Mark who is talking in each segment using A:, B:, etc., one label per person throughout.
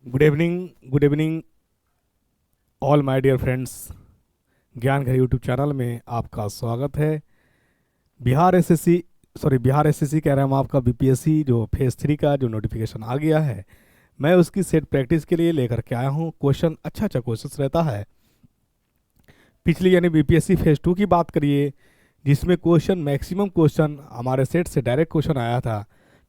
A: Good evening all my dear friends. Gyan Ghar YouTube channel में आपका स्वागत है। बिहार एसएससी कह रहे हैं हम, आपका बीपीएससी जो फेज़ 3 का जो नोटिफिकेशन आ गया है, मैं उसकी सेट प्रैक्टिस के लिए लेकर के आया हूँ। क्वेश्चन अच्छा क्वेश्चन रहता है। पिछली यानी बीपीएससी फेज़ 2 की बात करिए, जिसमें क्वेश्चन मैक्सिमम क्वेश्चन हमारे सेट से डायरेक्ट क्वेश्चन आया था।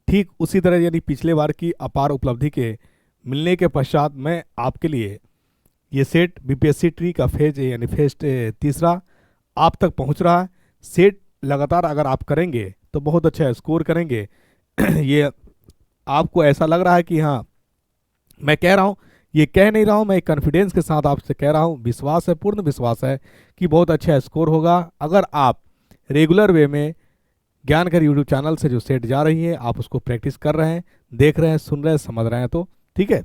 A: ठीक उसी तरह यानी पिछले बार की अपार उपलब्धि के मिलने के पश्चात मैं आपके लिए ये सेट बीपीएससी ट्री का फेज यानी फेज तीसरा आप तक पहुंच रहा है। सेट लगातार अगर आप करेंगे तो बहुत अच्छा स्कोर करेंगे। ये आपको ऐसा लग रहा है कि हाँ मैं कह रहा हूँ, ये कह नहीं रहा हूँ, मैं कॉन्फिडेंस के साथ आपसे कह रहा हूँ, विश्वास है, पूर्ण विश्वास है कि बहुत अच्छा स्कोर होगा। अगर आप रेगुलर वे में ज्ञान घर यूट्यूब चैनल से जो सेट जा रही है आप उसको प्रैक्टिस कर रहे हैं, देख रहे हैं, सुन रहे हैं, समझ रहे हैं, तो ठीक है।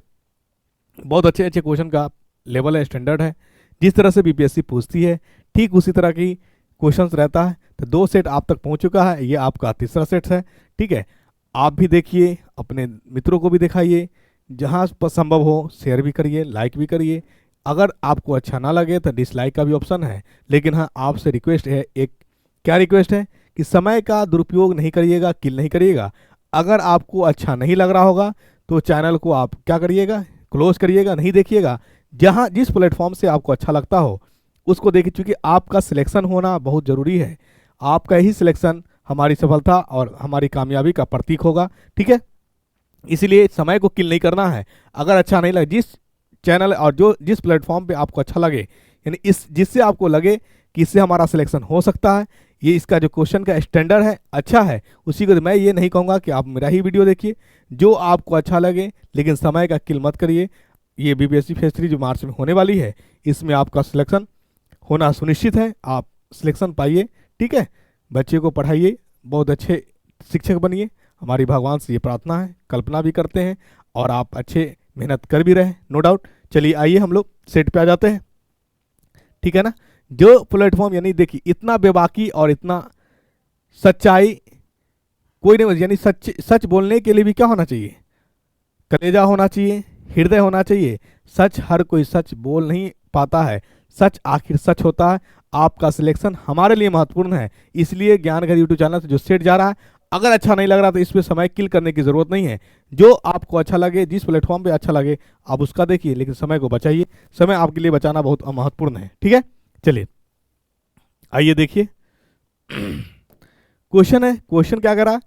A: बहुत अच्छे क्वेश्चन का लेवल है, स्टैंडर्ड है। जिस तरह से बीपीएससी पूछती है ठीक उसी तरह की क्वेश्चंस रहता है। तो 2 सेट आप तक पहुंच चुका है, ये आपका तीसरा सेट है, ठीक है। आप भी देखिए, अपने मित्रों को भी दिखाइए, जहां पर संभव हो शेयर भी करिए, लाइक भी करिए। अगर आपको अच्छा ना लगे तो डिसलाइक का भी ऑप्शन है, लेकिन हाँ आपसे रिक्वेस्ट है, एक क्या रिक्वेस्ट है कि समय का दुरुपयोग नहीं करिएगा, किल नहीं करिएगा। अगर आपको अच्छा नहीं लग रहा होगा तो चैनल को आप क्या करिएगा, क्लोज करिएगा, नहीं देखिएगा। जहां जिस प्लेटफॉर्म से आपको अच्छा लगता हो उसको देखिए, क्योंकि आपका सिलेक्शन होना बहुत ज़रूरी है। आपका ही सिलेक्शन हमारी सफलता और हमारी कामयाबी का प्रतीक होगा, ठीक है। इसलिए समय को किल नहीं करना है। अगर अच्छा नहीं लगे, जिस चैनल और जिस प्लेटफॉर्म पे आपको अच्छा लगे, यानी इस जिससे आपको लगे कि इससे हमारा सिलेक्शन हो सकता है, ये इसका जो क्वेश्चन का स्टैंडर्ड है अच्छा है, उसी को मैं ये नहीं कहूँगा कि आप मेरा ही वीडियो देखिए, जो आपको अच्छा लगे, लेकिन समय का किल मत करिए। ये बीपीएससी फेज 3 जो मार्च में होने वाली है, इसमें आपका सिलेक्शन होना सुनिश्चित है। आप सिलेक्शन पाइए, ठीक है। बच्चे को पढ़ाइए, बहुत अच्छे शिक्षक बनिए, हमारी भगवान से ये प्रार्थना है, कल्पना भी करते हैं, और आप अच्छे मेहनत कर भी रहे, नो डाउट। चलिए आइए हम लोग सेट पे आ जाते हैं, ठीक है ना। जो प्लेटफॉर्म यानी देखिए, इतना बेबाकी और इतना सच्चाई कोई नहीं, यानी सच बोलने के लिए भी क्या होना चाहिए, कलेजा होना चाहिए, हृदय होना चाहिए। सच हर कोई सच बोल नहीं पाता है, सच आखिर सच होता है। आपका सिलेक्शन हमारे लिए महत्वपूर्ण है, इसलिए ज्ञान घर यूट्यूब चैनल से जो सेट जा रहा है, अगर अच्छा नहीं लग रहा तो इस पर समय किल करने की जरूरत नहीं है। जो आपको अच्छा लगे, जिस प्लेटफॉर्म पे अच्छा लगे आप उसका देखिए, लेकिन समय को बचाइए। समय आपके लिए बचाना बहुत महत्वपूर्ण है, ठीक है। चलिए आइए देखिए, क्वेश्चन है। क्वेश्चन क्या करा,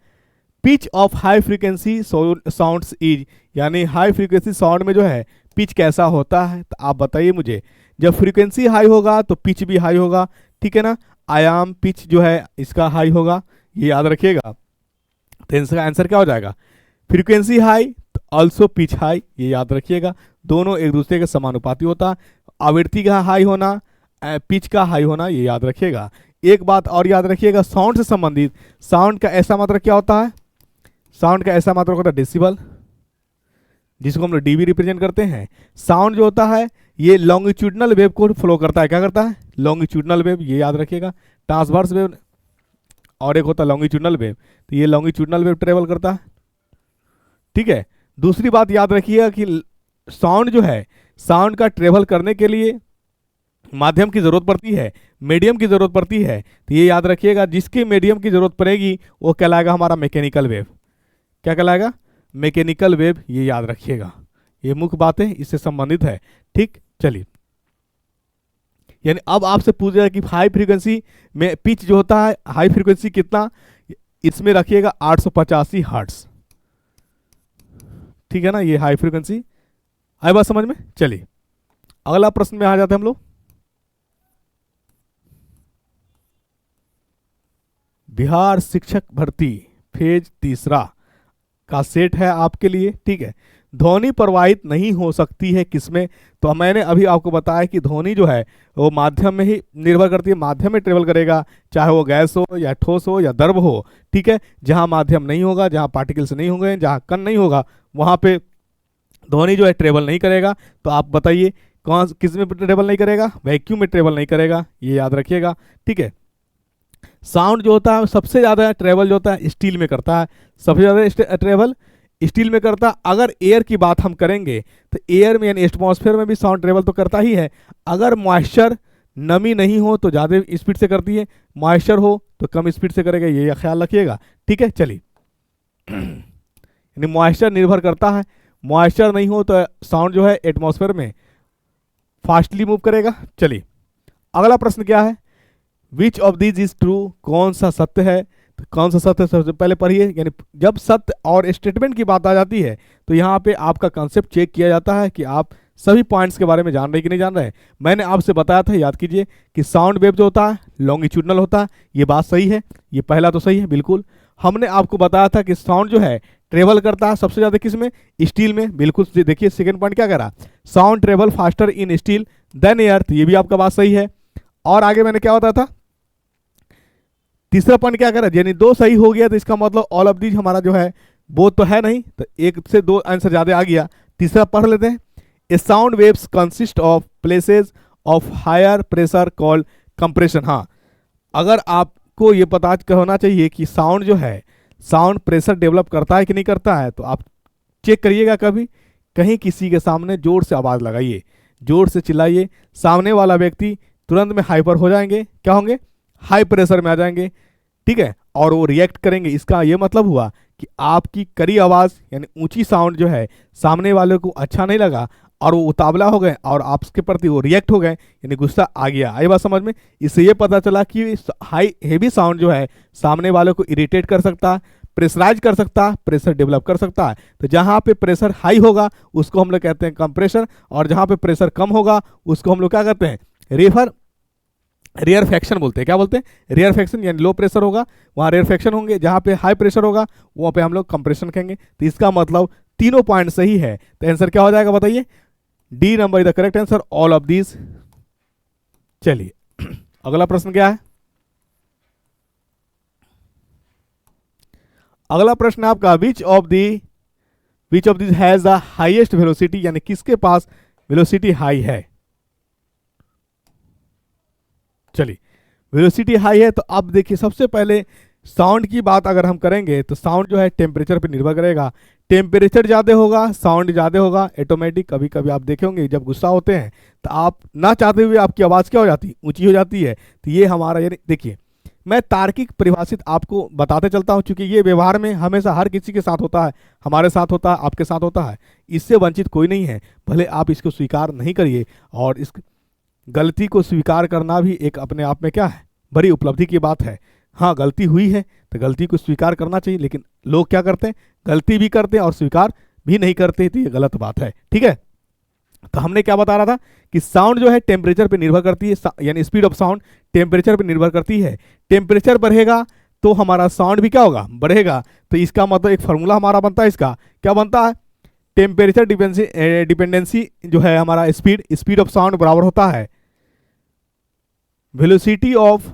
A: pitch of high frequency sounds is, यानी हाई फ्रीक्वेंसी साउंड में जो है पिच कैसा होता है, तो आप बताइए मुझे। जब फ्रीक्वेंसी हाई होगा तो पिच भी हाई होगा, ठीक है ना। आयाम पिच जो है इसका हाई होगा, ये याद रखिएगा। तो इसका आंसर क्या हो जाएगा, फ्रीक्वेंसी हाई तो ऑल्सो पिच हाई, ये याद रखिएगा। दोनों एक दूसरे के समानुपाती होता है। आवृत्ति का हाई होना, पिच का हाई होना, ये याद रखिएगा। एक बात और याद रखिएगा, साउंड से संबंधित, साउंड का ऐसा मात्रक क्या होता है, साउंड का ऐसा मात्रक होता है डेसिबल, जिसको हम लोग डीबी रिप्रेजेंट करते हैं। साउंड जो होता है ये लॉन्गिट्यूडनल वेव को फ्लो करता है, क्या करता है, लॉन्गिट्यूडनल वेव, ये याद रखिएगा। ट्रांसवर्स वेव और एक होता है लॉन्गिट्यूडनल वेव, तो ये लॉन्गिट्यूडनल वेव ट्रेवल करता है, ठीक है। दूसरी बात याद रखिएगा कि साउंड जो है, साउंड का ट्रेवल करने के लिए माध्यम की जरूरत पड़ती है, मीडियम की जरूरत पड़ती है। तो ये याद रखिएगा, जिसके मीडियम की जरूरत पड़ेगी वो कहलाएगा हमारा मैकेनिकल वेव। क्या कहलाएगा, मैकेनिकल वेव, ये याद रखिएगा। ये मुख्य बातें इससे संबंधित है, ठीक। चलिए, यानी अब आपसे पूछ रहा है कि हाई फ्रीक्वेंसी में पिच जो होता है, हाई फ्रीक्वेंसी कितना, इसमें रखिएगा 885 हर्ट्ज, ठीक है ना। ये हाई फ्रीक्वेंसी, आई बात समझ में। चलिए अगला प्रश्न में आ जाते हैं हम लोग। बिहार शिक्षक भर्ती फेज तीसरा का सेट है आपके लिए, ठीक है। ध्वनि प्रवाहित नहीं हो सकती है किसमें, तो मैंने अभी आपको बताया कि ध्वनि जो है वो माध्यम में ही निर्भर करती है, माध्यम में ट्रेवल करेगा, चाहे वो गैस हो या ठोस हो या द्रव हो, ठीक है। जहां माध्यम नहीं होगा, जहां पार्टिकल्स नहीं होंगे, जहां कण नहीं होगा, वहां पे ध्वनि जो है ट्रेवल नहीं करेगा। तो आप बताइए कौन किस में ट्रेवल नहीं करेगा, वैक्यूम में ट्रेवल नहीं करेगा, ये याद रखिएगा, ठीक है। साउंड जो होता है सबसे ज़्यादा ट्रेवल जो होता है स्टील में करता है, सबसे ज़्यादा ट्रेवल स्टील में करता। अगर एयर की बात हम करेंगे तो एयर में यानी एटमॉस्फेयर में भी साउंड ट्रेवल तो करता ही है। अगर मॉइस्चर नमी नहीं हो तो ज़्यादा स्पीड से करती है, मॉइस्चर हो तो कम स्पीड से करेगा, ये ख्याल रखिएगा। ठीक है, चलिए यानी मॉइस्चर निर्भर करता है, मॉइस्चर नहीं हो तो साउंड जो है एटमॉस्फेयर में फास्टली मूव करेगा। चलिए अगला प्रश्न क्या है, which of this is true, कौन सा सत्य है। तो कौन सा सत्य सबसे पहले पढ़िए, यानी जब सत्य और स्टेटमेंट की बात आ जाती है तो यहाँ पे आपका कंसेप्ट चेक किया जाता है कि आप सभी पॉइंट्स के बारे में जान रहे कि नहीं जान रहे। मैंने आपसे बताया था, याद कीजिए, कि साउंड वेव जो होता है लॉन्गिट्यूडनल होता है, ये बात सही है, ये पहला तो सही है बिल्कुल। हमने आपको बताया था कि साउंड जो है ट्रेवल करता है सबसे ज़्यादा किस में, स्टील में, बिल्कुल। देखिए सेकंड पॉइंट क्या कह रहा, sound travel faster in steel than air, तो ये भी आपका बात सही है। और आगे मैंने क्या बताया था, तीसरा पॉइंट क्या करा, यानी दो सही हो गया तो इसका मतलब ऑल ऑफ दीज हमारा जो है वो तो है नहीं, तो एक से दो आंसर ज़्यादा आ गया। तीसरा पढ़ लेते हैं, a sound waves consist of places of higher pressure called compression. हाँ, अगर आपको ये पता होना चाहिए कि साउंड जो है, साउंड प्रेशर डेवलप करता है कि नहीं करता है, तो आप चेक करिएगा कभी कहीं किसी के सामने जोर से आवाज़ लगाइए, जोर से चिल्लाइए, सामने वाला व्यक्ति तुरंत में हाइपर हो जाएंगे, क्या होंगे, हाई प्रेशर में आ जाएंगे। ठीक है, और वो रिएक्ट करेंगे। इसका ये मतलब हुआ कि आपकी कड़ी आवाज़ यानी ऊंची साउंड जो है सामने वाले को अच्छा नहीं लगा और वो उतावला हो गए और आपके प्रति वो रिएक्ट हो गए, यानी गुस्सा आ गया। आई बात समझ में। इससे ये पता चला कि हाई हेवी साउंड जो है सामने वाले को इरिटेट कर सकता है, प्रेशराइज कर सकता है, प्रेशर डेवलप कर सकता है। तो जहाँ पे प्रेशर हाई होगा उसको हम लोग कहते हैं कंप्रेशर, और जहाँ पे प्रेशर कम होगा उसको हम लोग क्या कहते हैं, रेयरफेक्शन बोलते हैं। क्या बोलते हैं, रेयरफेक्शन, यानी लो प्रेशर होगा वहाँ रेयरफेक्शन होंगे, जहाँ पे हाई प्रेशर होगा वहाँ पे हम लोग कंप्रेशन कहेंगे। तो इसका मतलब तीनों पॉइंट सही है, तो आंसर क्या हो जाएगा बताइए, D number is the correct answer, all of these. चलिए अगला प्रश्न क्या है, अगला प्रश्न आपका which of this has the highest velocity, यानी किसके पास वेलोसिटी हाई है। चलिए वेलोसिटी हाई है, तो अब देखिए सबसे पहले साउंड की बात अगर हम करेंगे तो साउंड जो है टेम्परेचर पे निर्भर करेगा। टेम्परेचर ज़्यादा होगा साउंड ज़्यादा होगा ऑटोमेटिक। कभी कभी आप देखे होंगे जब गुस्सा होते हैं तो आप ना चाहते हुए आपकी आवाज़ क्या हो जाती है, ऊंची हो जाती है। तो ये हमारा, यानी देखिए मैं तार्किक परिभाषित आपको बताते चलता हूँ, क्योंकि ये व्यवहार में हमेशा हर किसी के साथ होता है, हमारे साथ होता है, आपके साथ होता है, इससे वंचित कोई नहीं है। भले आप इसको स्वीकार नहीं करिए, और इस गलती को स्वीकार करना भी एक अपने आप में क्या है, बड़ी उपलब्धि की बात है। हाँ गलती हुई है तो गलती को स्वीकार करना चाहिए, लेकिन लोग क्या करते हैं, गलती भी करते हैं और स्वीकार भी नहीं करते, तो ये गलत बात है। ठीक है, तो हमने क्या बता रहा था कि साउंड जो है टेम्परेचर पे निर्भर करती है, यानी स्पीड ऑफ साउंड टेम्परेचर पे निर्भर करती है। टेम्परेचर बढ़ेगा तो हमारा साउंड भी क्या होगा, बढ़ेगा। तो इसका मतलब एक फार्मूला हमारा बनता है, इसका क्या बनता है, टेम्परेचर डिपेंडेंसी जो है हमारा स्पीड ऑफ साउंड बराबर होता है velocity of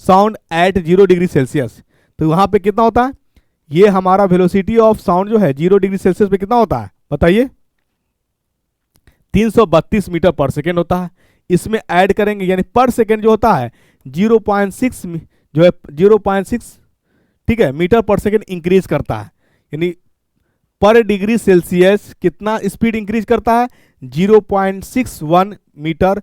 A: sound eight 0 degree Celsius. तो वहां पे कितना होता है, ये हमारा वेलोसिटी ऑफ साउंड जो है 0 डिग्री सेल्सियस पे कितना होता है बताइए, 332 मीटर पर सेकेंड होता है। इसमें ऐड करेंगे यानी पर सेकेंड जो होता है 0.6 जो है 0.6, ठीक है, मीटर पर सेकेंड इंक्रीज करता है। यानी पर डिग्री सेल्सियस कितना स्पीड इंक्रीज करता है, 0.61 मीटर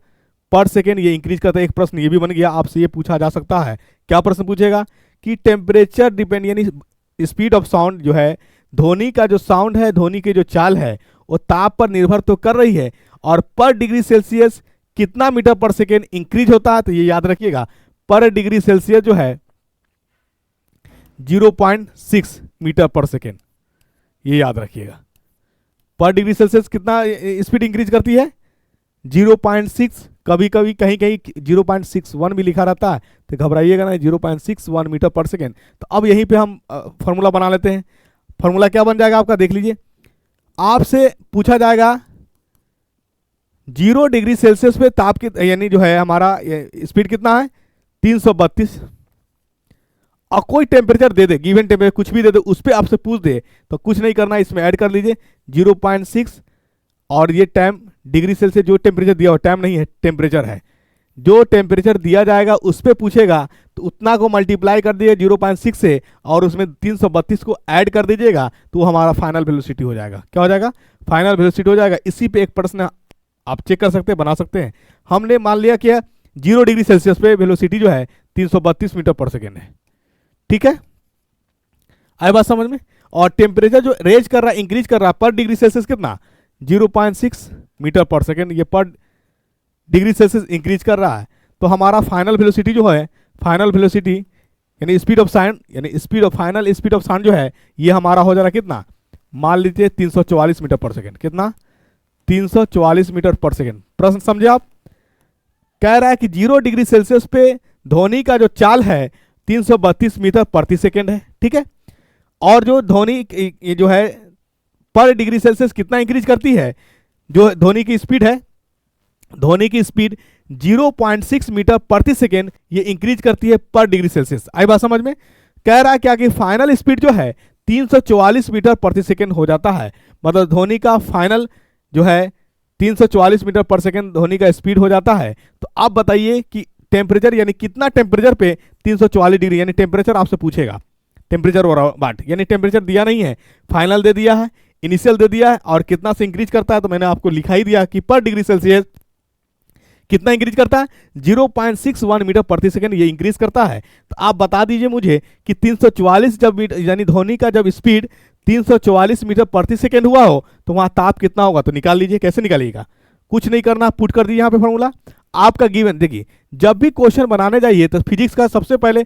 A: पर सेकेंड ये इंक्रीज करता है। एक प्रश्न ये भी बन गया, आपसे ये पूछा जा सकता है, क्या प्रश्न पूछेगा कि टेम्परेचर डिपेंड, यानी स्पीड ऑफ साउंड जो है, ध्वनि का जो साउंड है, ध्वनि की जो चाल है वो ताप पर निर्भर तो कर रही है, और पर डिग्री सेल्सियस कितना मीटर पर सेकेंड इंक्रीज होता है। तो ये याद रखिएगा, पर डिग्री सेल्सियस जो है 0.6 मीटर पर सेकेंड, ये याद रखिएगा। पर डिग्री सेल्सियस कितना स्पीड इंक्रीज करती है, 0.6, कभी कभी कहीं कहीं 0.61 भी लिखा रहता है, तो घबराइएगा ना, 0.61 मीटर पर सेकेंड। तो अब यहीं पे हम फॉर्मूला बना लेते हैं। फॉर्मूला क्या बन जाएगा आपका, देख लीजिए, आपसे पूछा जाएगा 0 डिग्री सेल्सियस पे ताप की, यानी जो है हमारा स्पीड कितना है 332, और कोई टेम्परेचर दे दे, गिवन टेम्परेचर कुछ भी दे दे, उस पर आपसे पूछ दे, तो कुछ नहीं करना, इसमें ऐड कर लीजिए 0.6, और ये टाइम डिग्री सेल्सियस जो टेम्परेचर दिया हुआ टाइम नहीं है, टेम्परेचर है, जो टेम्परेचर दिया जाएगा उस पर पूछेगा, तो उतना को मल्टीप्लाई कर दिए 0.6 से और उसमें 332 को ऐड कर दीजिएगा, तो वो हमारा फाइनल वेलोसिटी हो जाएगा। क्या हो जाएगा? फाइनल वेलोसिटी हो जाएगा। इसी पे एक प्रश्न आप चेक कर सकते हैं, बना सकते हैं। हमने मान लिया कि 0 डिग्री सेल्सियस पे वेलोसिटी जो है 332 मीटर पर सेकेंड है। ठीक है, आई बात समझ में? और टेम्परेचर जो रेज कर रहा है, इंक्रीज कर रहा है पर डिग्री सेल्सियस कितना? 0.6 मीटर पर सेकेंड, ये पर डिग्री सेल्सियस इंक्रीज कर रहा है। तो हमारा फाइनल वेलोसिटी जो है, फाइनल वेलोसिटी यानी स्पीड ऑफ साउंड, यानी speed of final speed of sound जो है, ये हमारा हो जा रहा है कितना? मान लीजिए 344 मीटर पर सेकेंड। कितना? 344 मीटर पर सेकेंड। प्रश्न समझे आप? कह रहा है कि 0 डिग्री सेल्सियस पे ध्वनि का जो चाल है 332 मीटर प्रति सेकेंड है। ठीक है, और जो ध्वनि ये जो है पर डिग्री सेल्सियस कितना इंक्रीज करती है? जो ध्वनि की स्पीड है, ध्वनि की स्पीड 0.6 मीटर प्रति सेकेंड ये इंक्रीज करती है पर डिग्री सेल्सियस। आई बात समझ में? कह रहा है क्या कि फाइनल स्पीड जो है 344 मीटर प्रति सेकेंड हो जाता है। मतलब ध्वनि का फाइनल जो है 344 मीटर पर सेकेंड ध्वनि का स्पीड हो जाता है। तो आप बताइए कि टेम्परेचर यानी कितना टेम्परेचर पे 344 डिग्री, यानी टेम्परेचर आपसे पूछेगा, टेम्परेचर और बाट, यानी टेम्परेचर दिया नहीं है, फाइनल दे दिया है, इनिशियल दे दिया है, और कितना से इंक्रीज करता है तो मैंने आपको लिखा ही दिया कि पर डिग्री सेल्सियस कितना इंक्रीज करता है? 0.61 मीटर प्रति सेकेंड ये इंक्रीज करता है। तो आप बता दीजिए मुझे कि 344 जब यानी ध्वनि का जब स्पीड 344 मीटर प्रति सेकेंड हुआ हो तो वहां ताप कितना होगा? तो निकाल लीजिए। कैसे निकालिएगा? कुछ नहीं करना, पुट कर दीजिए यहाँ पे फॉर्मूला। आपका गिवन, देखिए जब भी क्वेश्चन बनाने जाइए तो फिजिक्स का सबसे पहले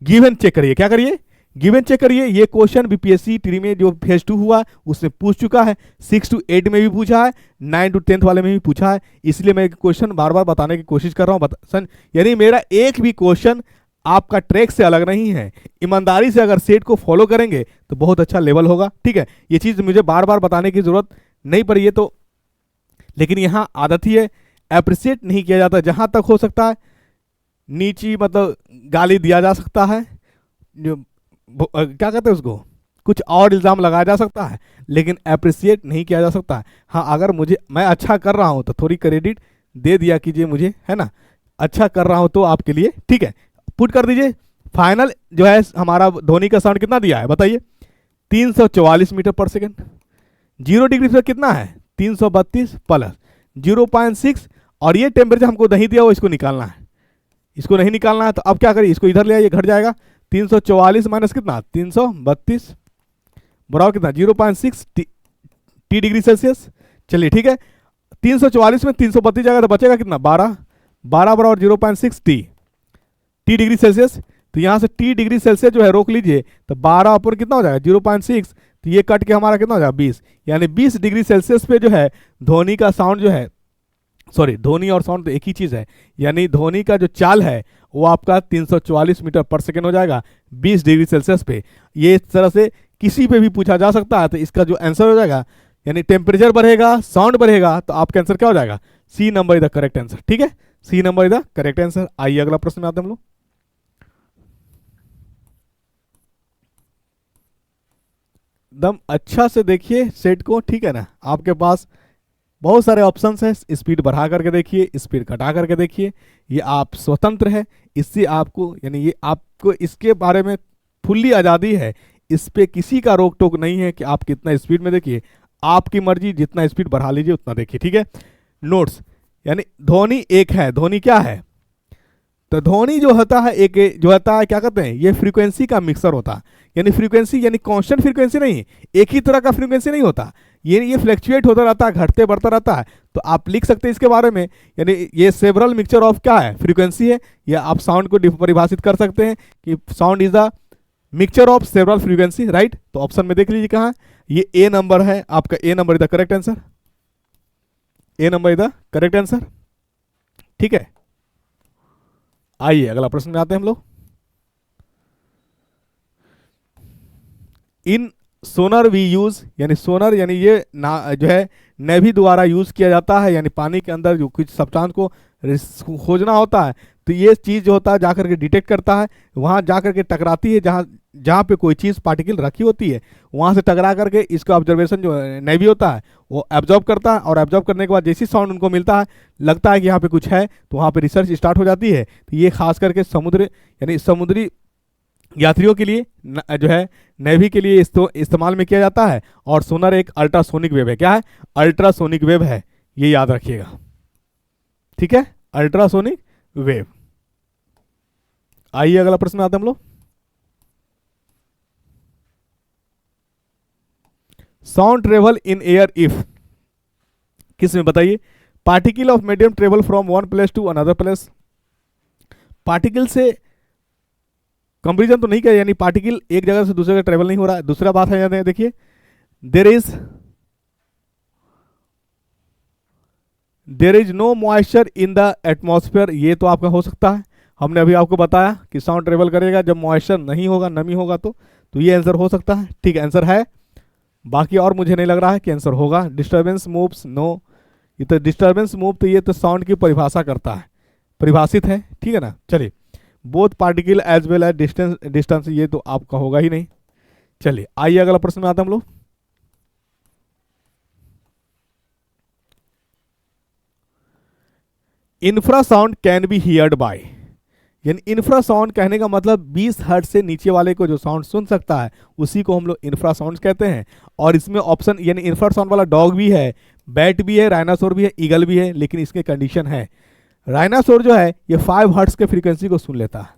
A: गिवन चेक करिए। क्या करिए? गिवन चेक करिए। ये क्वेश्चन बीपीएससी टी में जो फेज 2 हुआ उसमें पूछ चुका है, 6 to 8 में भी पूछा है, 9 to 10 वाले में भी पूछा है। इसलिए मैं क्वेश्चन बार बार बताने की कोशिश कर रहा हूँ। यानी मेरा एक भी क्वेश्चन आपका ट्रैक से अलग नहीं है। ईमानदारी से अगर सेट को फॉलो करेंगे तो बहुत अच्छा लेवल होगा। ठीक है, ये चीज़ मुझे बार बार बताने की जरूरत नहीं पड़ी है तो, लेकिन यहाँ आदत ही है, अप्रिशिएट नहीं किया जाता। जहाँ तक हो सकता है नीची मतलब गाली दिया जा सकता है, क्या कहते हैं उसको, कुछ और इल्ज़ाम लगाया जा सकता है, लेकिन अप्रिशिएट नहीं किया जा सकता है। हाँ, अगर मैं अच्छा कर रहा हूँ तो थोड़ी क्रेडिट दे दिया कीजिए मुझे, है ना? अच्छा कर रहा हूँ तो आपके लिए ठीक है। पुट कर दीजिए। फाइनल जो है हमारा ध्वनि का साउंड कितना दिया है बताइए? 344 मीटर पर सेकेंड। 0 डिग्री पर कितना है? 332 प्लस 0.6, और ये टेम्परेचर हमको नहीं दिया हो, इसको निकालना है। इसको नहीं निकालना है तो अब क्या करिए? इसको इधर ले आइए, घट जाएगा। 344 माइनस कितना? 332 बराबर कितना? 0.6 टी डिग्री सेल्सियस। चलिए ठीक है, 344 में 332 जाएगा तो बचेगा कितना? 12 बराबर 0.6 टी डिग्री सेल्सियस। तो यहाँ से टी डिग्री सेल्सियस जो है रोक लीजिए, तो 12 ऊपर कितना हो जाएगा? 0.6, तो ये कट के हमारा कितना हो जाएगा? 20, यानी 20 डिग्री सेल्सियस पे जो है ध्वनि का साउंड जो है, सॉरी ध्वनि और साउंड तो एक ही चीज़ है, यानी ध्वनि का जो चाल है वो आपका 344 मीटर पर सेकेंड हो जाएगा 20 डिग्री सेल्सियस पे। ये इस तरह से किसी पे भी पूछा जा सकता है। तो इसका जो आंसर हो जाएगा, यानी टेम्परेचर बढ़ेगा, साउंड बढ़ेगा, तो आपका आंसर क्या हो जाएगा? C number is the correct answer. ठीक है, C number is the correct answer. आइए अगला प्रश्न में आते हैं हम लोग। एकदम अच्छा से देखिए सेट को, ठीक है ना? आपके पास बहुत सारे ऑप्शंस हैं। स्पीड बढ़ा करके देखिए, स्पीड घटा करके देखिए, ये आप स्वतंत्र है। इससे आपको, यानी ये आपको इसके बारे में फुल्ली आज़ादी है। इस पे किसी का रोक टोक नहीं है कि आप कितना स्पीड में देखिए, आपकी मर्जी, जितना स्पीड बढ़ा लीजिए उतना देखिए। ठीक है, नोट्स, यानी ध्वनि एक है। ध्वनि क्या है? तो ध्वनि जो होता है एक जो होता है, क्या कहते हैं, ये फ्रीक्वेंसी का मिक्सर होता है। यानी फ्रीक्वेंसी यानी कांस्टेंट फ्रीक्वेंसी नहीं, एक ही तरह का फ्रीक्वेंसी नहीं होता, ये फ्लक्चुएट होता रहता है, घटते बढ़ता रहता है। तो आप लिख सकते हैं इसके बारे में, यानी ये सेवरल मिक्सचर ऑफ क्या है? फ्रीक्वेंसी है। या आप साउंड को परिभाषित कर सकते हैं कि sound is the mixture of several frequency, right? तो ऑप्शन में देख लीजिए कहाँ, ये ए नंबर है आपका। A number is the correct answer. A number is the correct answer. ठीक है, आइए अगला प्रश्न में आते हैं हम लोग। इन सोनर वी यूज, यानी सोनर यानी ये जो है नेवी द्वारा यूज किया जाता है, यानी पानी के अंदर जो कुछ सब्सटेंस को खोजना होता है तो ये चीज़ जो होता है जाकर के डिटेक्ट करता है, वहाँ जाकर के टकराती है, जहाँ जहाँ पे कोई चीज़ पार्टिकल रखी होती है वहाँ से टकरा करके इसका ऑब्जर्वेशन जो नेवी होता है वो एब्जॉर्ब करता है, और एब्जॉर्ब करने के बाद जैसी साउंड उनको मिलता है, लगता है कि यहाँ पे कुछ है, तो वहाँ पे रिसर्च स्टार्ट हो जाती है। तो ये खास करके समुद्र यानी समुद्री यात्रियों के लिए जो है नेवी के लिए इस्तेमाल में किया जाता है। और सोनार एक अल्ट्रासोनिक वेव है। क्या है? अल्ट्रासोनिक वेव है, ये याद रखिएगा। ठीक है, अल्ट्रासोनिक वेव। आइए अगला प्रश्न आते हम लोग। Sound travel in air if, किस में बताइए? Particle of medium travel from one place to another place. Particle से कंपेरिजन तो नहीं किया, यानी पार्टिकल एक जगह से दूसरी जगह ट्रेवल नहीं हो रहा है। दूसरा बात है, देखिए there is no moisture in the atmosphere. ये तो आपका हो सकता है, हमने अभी आपको बताया कि साउंड ट्रेवल करेगा जब मॉइस्चर नहीं होगा, नमी होगा, तो ये आंसर हो सकता है। ठीक है, आंसर है। बाकी और मुझे नहीं लग रहा है कि आंसर होगा। डिस्टर्बेंस मूव्स, नो, ये तो डिस्टर्बेंस मूव तो ये तो साउंड की परिभाषा करता है, परिभाषित है। ठीक है ना। चलिए, both particle as well as distance, ये तो आपका होगा ही नहीं। चलिए आइए अगला प्रश्न में आते हम लोग। Infrasound can be heard by, यानी इंफ्रासाउंड कहने का मतलब 20 हर्ट्ज से नीचे वाले को जो साउंड सुन सकता है उसी को हम लोग इंफ्रासाउंड कहते हैं। और इसमें ऑप्शन यानी इंफ्रासाउंड वाला डॉग भी है, बैट भी है, राइनासोर भी है, ईगल भी है, लेकिन इसके कंडीशन है। राइनासोर जो है ये 5 हर्ट्ज के फ्रीक्वेंसी को सुन लेता है।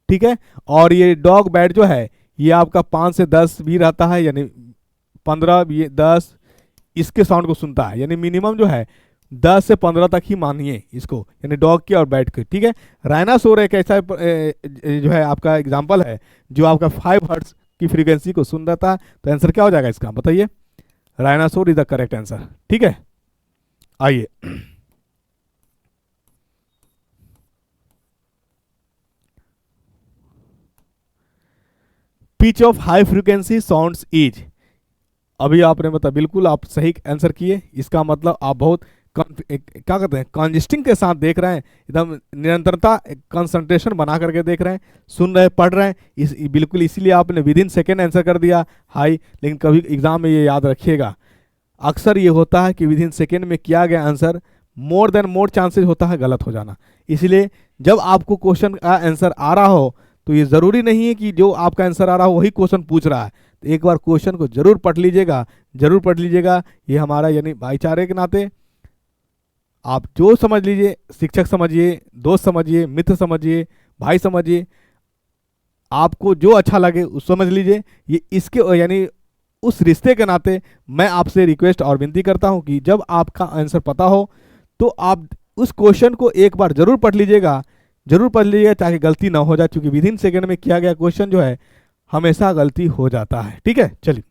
A: ठीक है, और ये डॉग बैट जो है ये आपका 5 से 10 भी रहता है, यानी 15 ये 10 इसके साउंड को सुनता है, यानी मिनिमम जो है 10 से 15 तक ही मानिए इसको, यानी डॉग की और बैट की। ठीक है, राइनासोर एक ऐसा जो है आपका एग्जांपल है जो आपका 5 हर्ट्ज की फ्रीक्वेंसी को सुन रहा है। तो आंसर क्या हो जाएगा इसका, बताइए? राइनासोर इज द करेक्ट आंसर। ठीक है, आइए pitch of high frequency sounds is, अभी आपने बताया, बिल्कुल आप सही आंसर किए। इसका मतलब आप बहुत क्या कहते हैं, कंजिस्टिंग के साथ देख रहे हैं, एकदम निरंतरता कंसंट्रेशन बना करके देख रहे हैं, सुन रहे हैं, पढ़ रहे हैं, बिल्कुल इसीलिए आपने विद इन सेकेंड आंसर कर दिया हाई। लेकिन कभी एग्जाम में ये याद रखिएगा, अक्सर ये होता है कि विद इन सेकेंड में किया गया answer more than more chances होता है गलत हो जाना। इसलिए जब आपको क्वेश्चन का आंसर आ रहा हो तो ये ज़रूरी नहीं है कि जो आपका आंसर आ रहा हो वही क्वेश्चन पूछ रहा है। तो एक बार क्वेश्चन को जरूर पढ़ लीजिएगा, जरूर पढ़ लीजिएगा। ये हमारा यानी भाईचारे के नाते आप जो समझ लीजिए, शिक्षक समझिए, दोस्त समझिए, मित्र समझिए, भाई समझिए, आपको जो अच्छा लगे उस समझ लीजिए। ये इसके यानी उस रिश्ते के नाते मैं आपसे रिक्वेस्ट और विनती करता हूं कि जब आपका आंसर पता हो तो आप उस क्वेश्चन को एक बार जरूर पढ़ लीजिएगा, जरूर पढ़ लीजिएगा, ताकि गलती ना हो जाए, क्योंकि विद इन सेकेंड में किया गया क्वेश्चन जो है हमेशा गलती हो जाता है। ठीक है, चलिए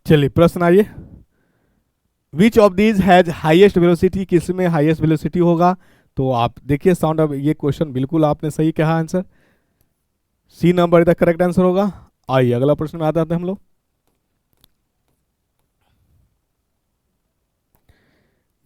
A: चलिए प्रश्न आइए। Which of these has highest velocity, किस में हाईएस्ट वेलोसिटी होगा? तो आप देखिए साउंड, अब ये क्वेश्चन बिल्कुल आपने सही कहा, answer C number the correct answer होगा। आइए अगला प्रश्न में आते हैं हम लोग।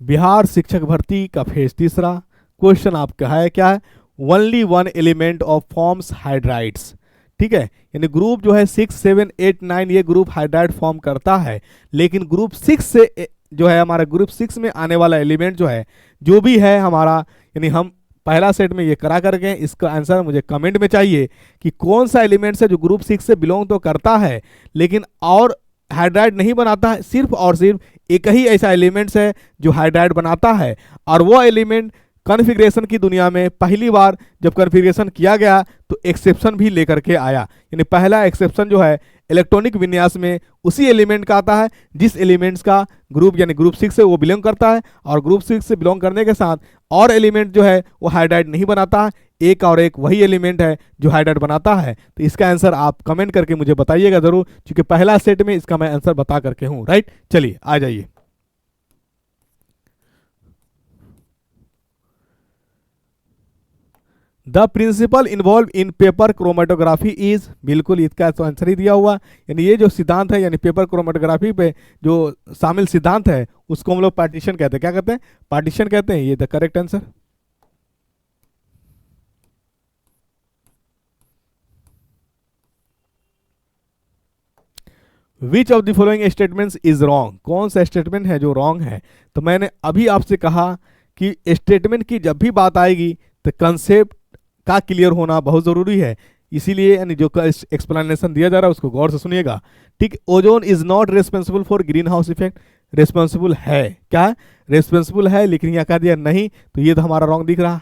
A: बिहार शिक्षक भर्ती का फेज तीसरा क्वेश्चन आपका है क्या है? Only one element of forms hydrides. ठीक है, यानी ग्रुप जो है 6, 7, 8, 9 ये ग्रुप हाइड्राइड फॉर्म करता है, लेकिन ग्रुप 6 से जो है हमारा ग्रुप 6 में आने वाला एलिमेंट जो है जो भी है हमारा, यानी हम पहला सेट में ये करा करके इसका आंसर मुझे कमेंट में चाहिए कि कौन सा एलिमेंट है जो ग्रुप 6 से बिलोंग तो करता है लेकिन और हाइड्राइड नहीं बनाता है। सिर्फ और सिर्फ एक ही ऐसा एलिमेंट्स है जो हाइड्राइड बनाता है, और वो एलिमेंट कॉन्फ़िगरेशन की दुनिया में पहली बार जब कॉन्फ़िगरेशन किया गया तो एक्सेप्शन भी लेकर के आया। यानी पहला एक्सेप्शन जो है इलेक्ट्रॉनिक विन्यास में उसी एलिमेंट का आता है जिस एलिमेंट्स का ग्रुप यानी ग्रुप 6 से वो बिलोंग करता है, और ग्रुप 6 से बिलोंग करने के साथ और एलिमेंट जो है वो हाइड्राइड नहीं बनाता है। एक और एक वही एलिमेंट है जो हाइड्राइड बनाता है। तो इसका आंसर आप कमेंट करके मुझे बताइएगा जरूर, क्योंकि पहला सेट में इसका मैं आंसर बता करके हूँ। राइट, चलिए आ जाइए। The principle involve in paper chromatography is, बिल्कुल इसका तो आंसर ही दिया हुआ, यानी ये जो सिद्धांत है यानी पेपर क्रोमेटोग्राफी पे जो शामिल सिद्धांत है उसको हम लोग पार्टीशन कहते हैं। क्या कहते हैं? पार्टीशन कहते हैं। ये the correct answer. Which of the following statements is wrong, कौन सा स्टेटमेंट है जो रॉन्ग है? तो मैंने अभी आपसे कहा कि स्टेटमेंट की जब भी बात आएगी तो कंसेप्ट का क्लियर होना बहुत जरूरी है, इसीलिए यानी जो एक्सप्लेनेशन दिया जा रहा है उसको गौर से सुनिएगा। ठीक, ozone is not responsible for green house effect, responsible है, क्या है? रिस्पॉन्सिबल है, लेकिन यहाँ कह दिया नहीं, तो ये तो हमारा रॉन्ग दिख रहा।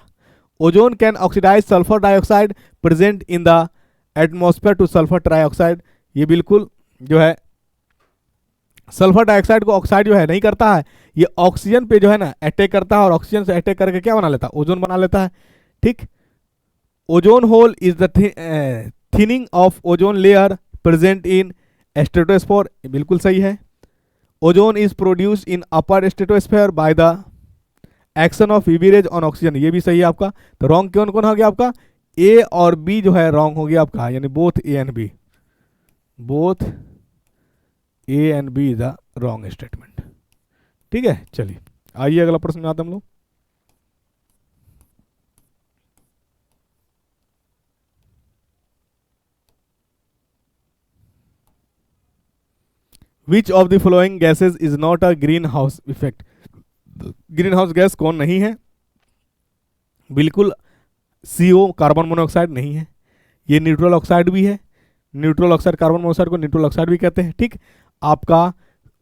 A: Ozone can oxidise sulphur dioxide present in the atmosphere to sulphur trioxide, ये बिल्कुल जो है सल्फर डाइऑक्साइड को ऑक्साइड जो है नहीं करता है, ये ऑक्सीजन पे जो है ना अटैक करता है, और ऑक्सीजन से अटैक करके क्या बना लेता है? ओजोन बना लेता है। ठीक, ozone hole is the thinning of ozone layer present in stratosphere, बिल्कुल सही है। Ozone is produced in upper stratosphere by the action of UV rays on oxygen, ये भी सही है आपका। तो रॉन्ग कौन कौन हो गया आपका? ए और बी जो है रॉन्ग हो गया आपका, यानी both A and B, both A and B is the wrong statement. ठीक है, चलिए आइए अगला प्रश्न में आते हम लोग। Which of the following gases is not a green house effect, green house gas कौन नहीं है? बिल्कुल CO कार्बन मोनोऑक्साइड नहीं है, ये न्यूट्रल ऑक्साइड भी है, न्यूट्रल ऑक्साइड कार्बन मोनोऑक्साइड को न्यूट्रल ऑक्साइड भी कहते हैं। ठीक, आपका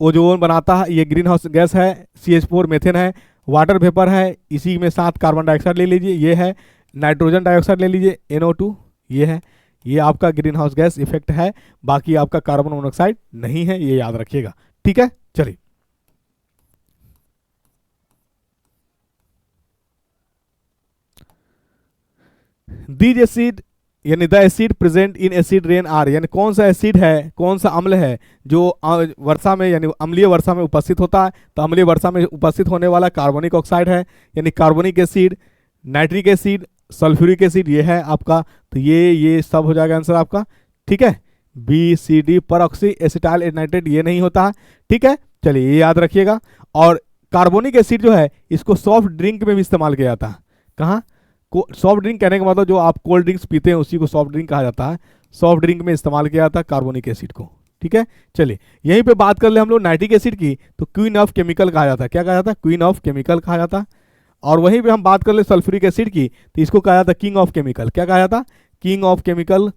A: ओजोन बनाता है, ये ग्रीन हाउस गैस है, CH4 मेथेन है, वाटर वेपर है, इसी में साथ कार्बन डाइऑक्साइड ले लीजिए, ये है नाइट्रोजन डाइऑक्साइड ले लीजिए NO2, ये है, ये आपका ग्रीन हाउस गैस इफेक्ट है, बाकी आपका कार्बन मोनोऑक्साइड नहीं है, ये याद रखिएगा। ठीक है, चलिए दीज एसिड यानी the acid present in acid rain are, यानी कौन सा एसिड है, कौन सा अम्ल है जो वर्षा में यानी अम्लीय वर्षा में उपस्थित होता है? तो अम्लीय वर्षा में उपस्थित होने वाला कार्बोनिक ऑक्साइड है, यानी carbonic acid, nitric acid, sulphuric acid, ये है आपका। तो ये सब हो जाएगा आंसर आपका। ठीक है, BCD परऑक्सी एसिटाइल नाइट्रेट ये नहीं होता है। ठीक है, चलिए ये याद रखिएगा। और कार्बोनिक एसिड जो है इसको सॉफ्ट ड्रिंक में भी इस्तेमाल किया जाता है। कहाँ? सॉफ्ट ड्रिंक कहने का मतलब जो आप कोल्ड ड्रिंक्स पीते हैं उसी को सॉफ्ट ड्रिंक कहा जाता है, सॉफ्ट ड्रिंक में इस्तेमाल किया जाता है कार्बोनिक एसिड को। ठीक है, चलिए यहीं पे बात कर ले हम लोग नाइट्रिक एसिड की, तो क्वीन ऑफ केमिकल कहा जाता है। क्या कहा जाता है? क्वीन ऑफ केमिकल कहा जाता है। और वहीं पे हम बात कर ले सल्फ्यूरिक एसिड की, तो इसको कहा जाता है किंग ऑफ केमिकल। क्या कहा जाता? King of chemical.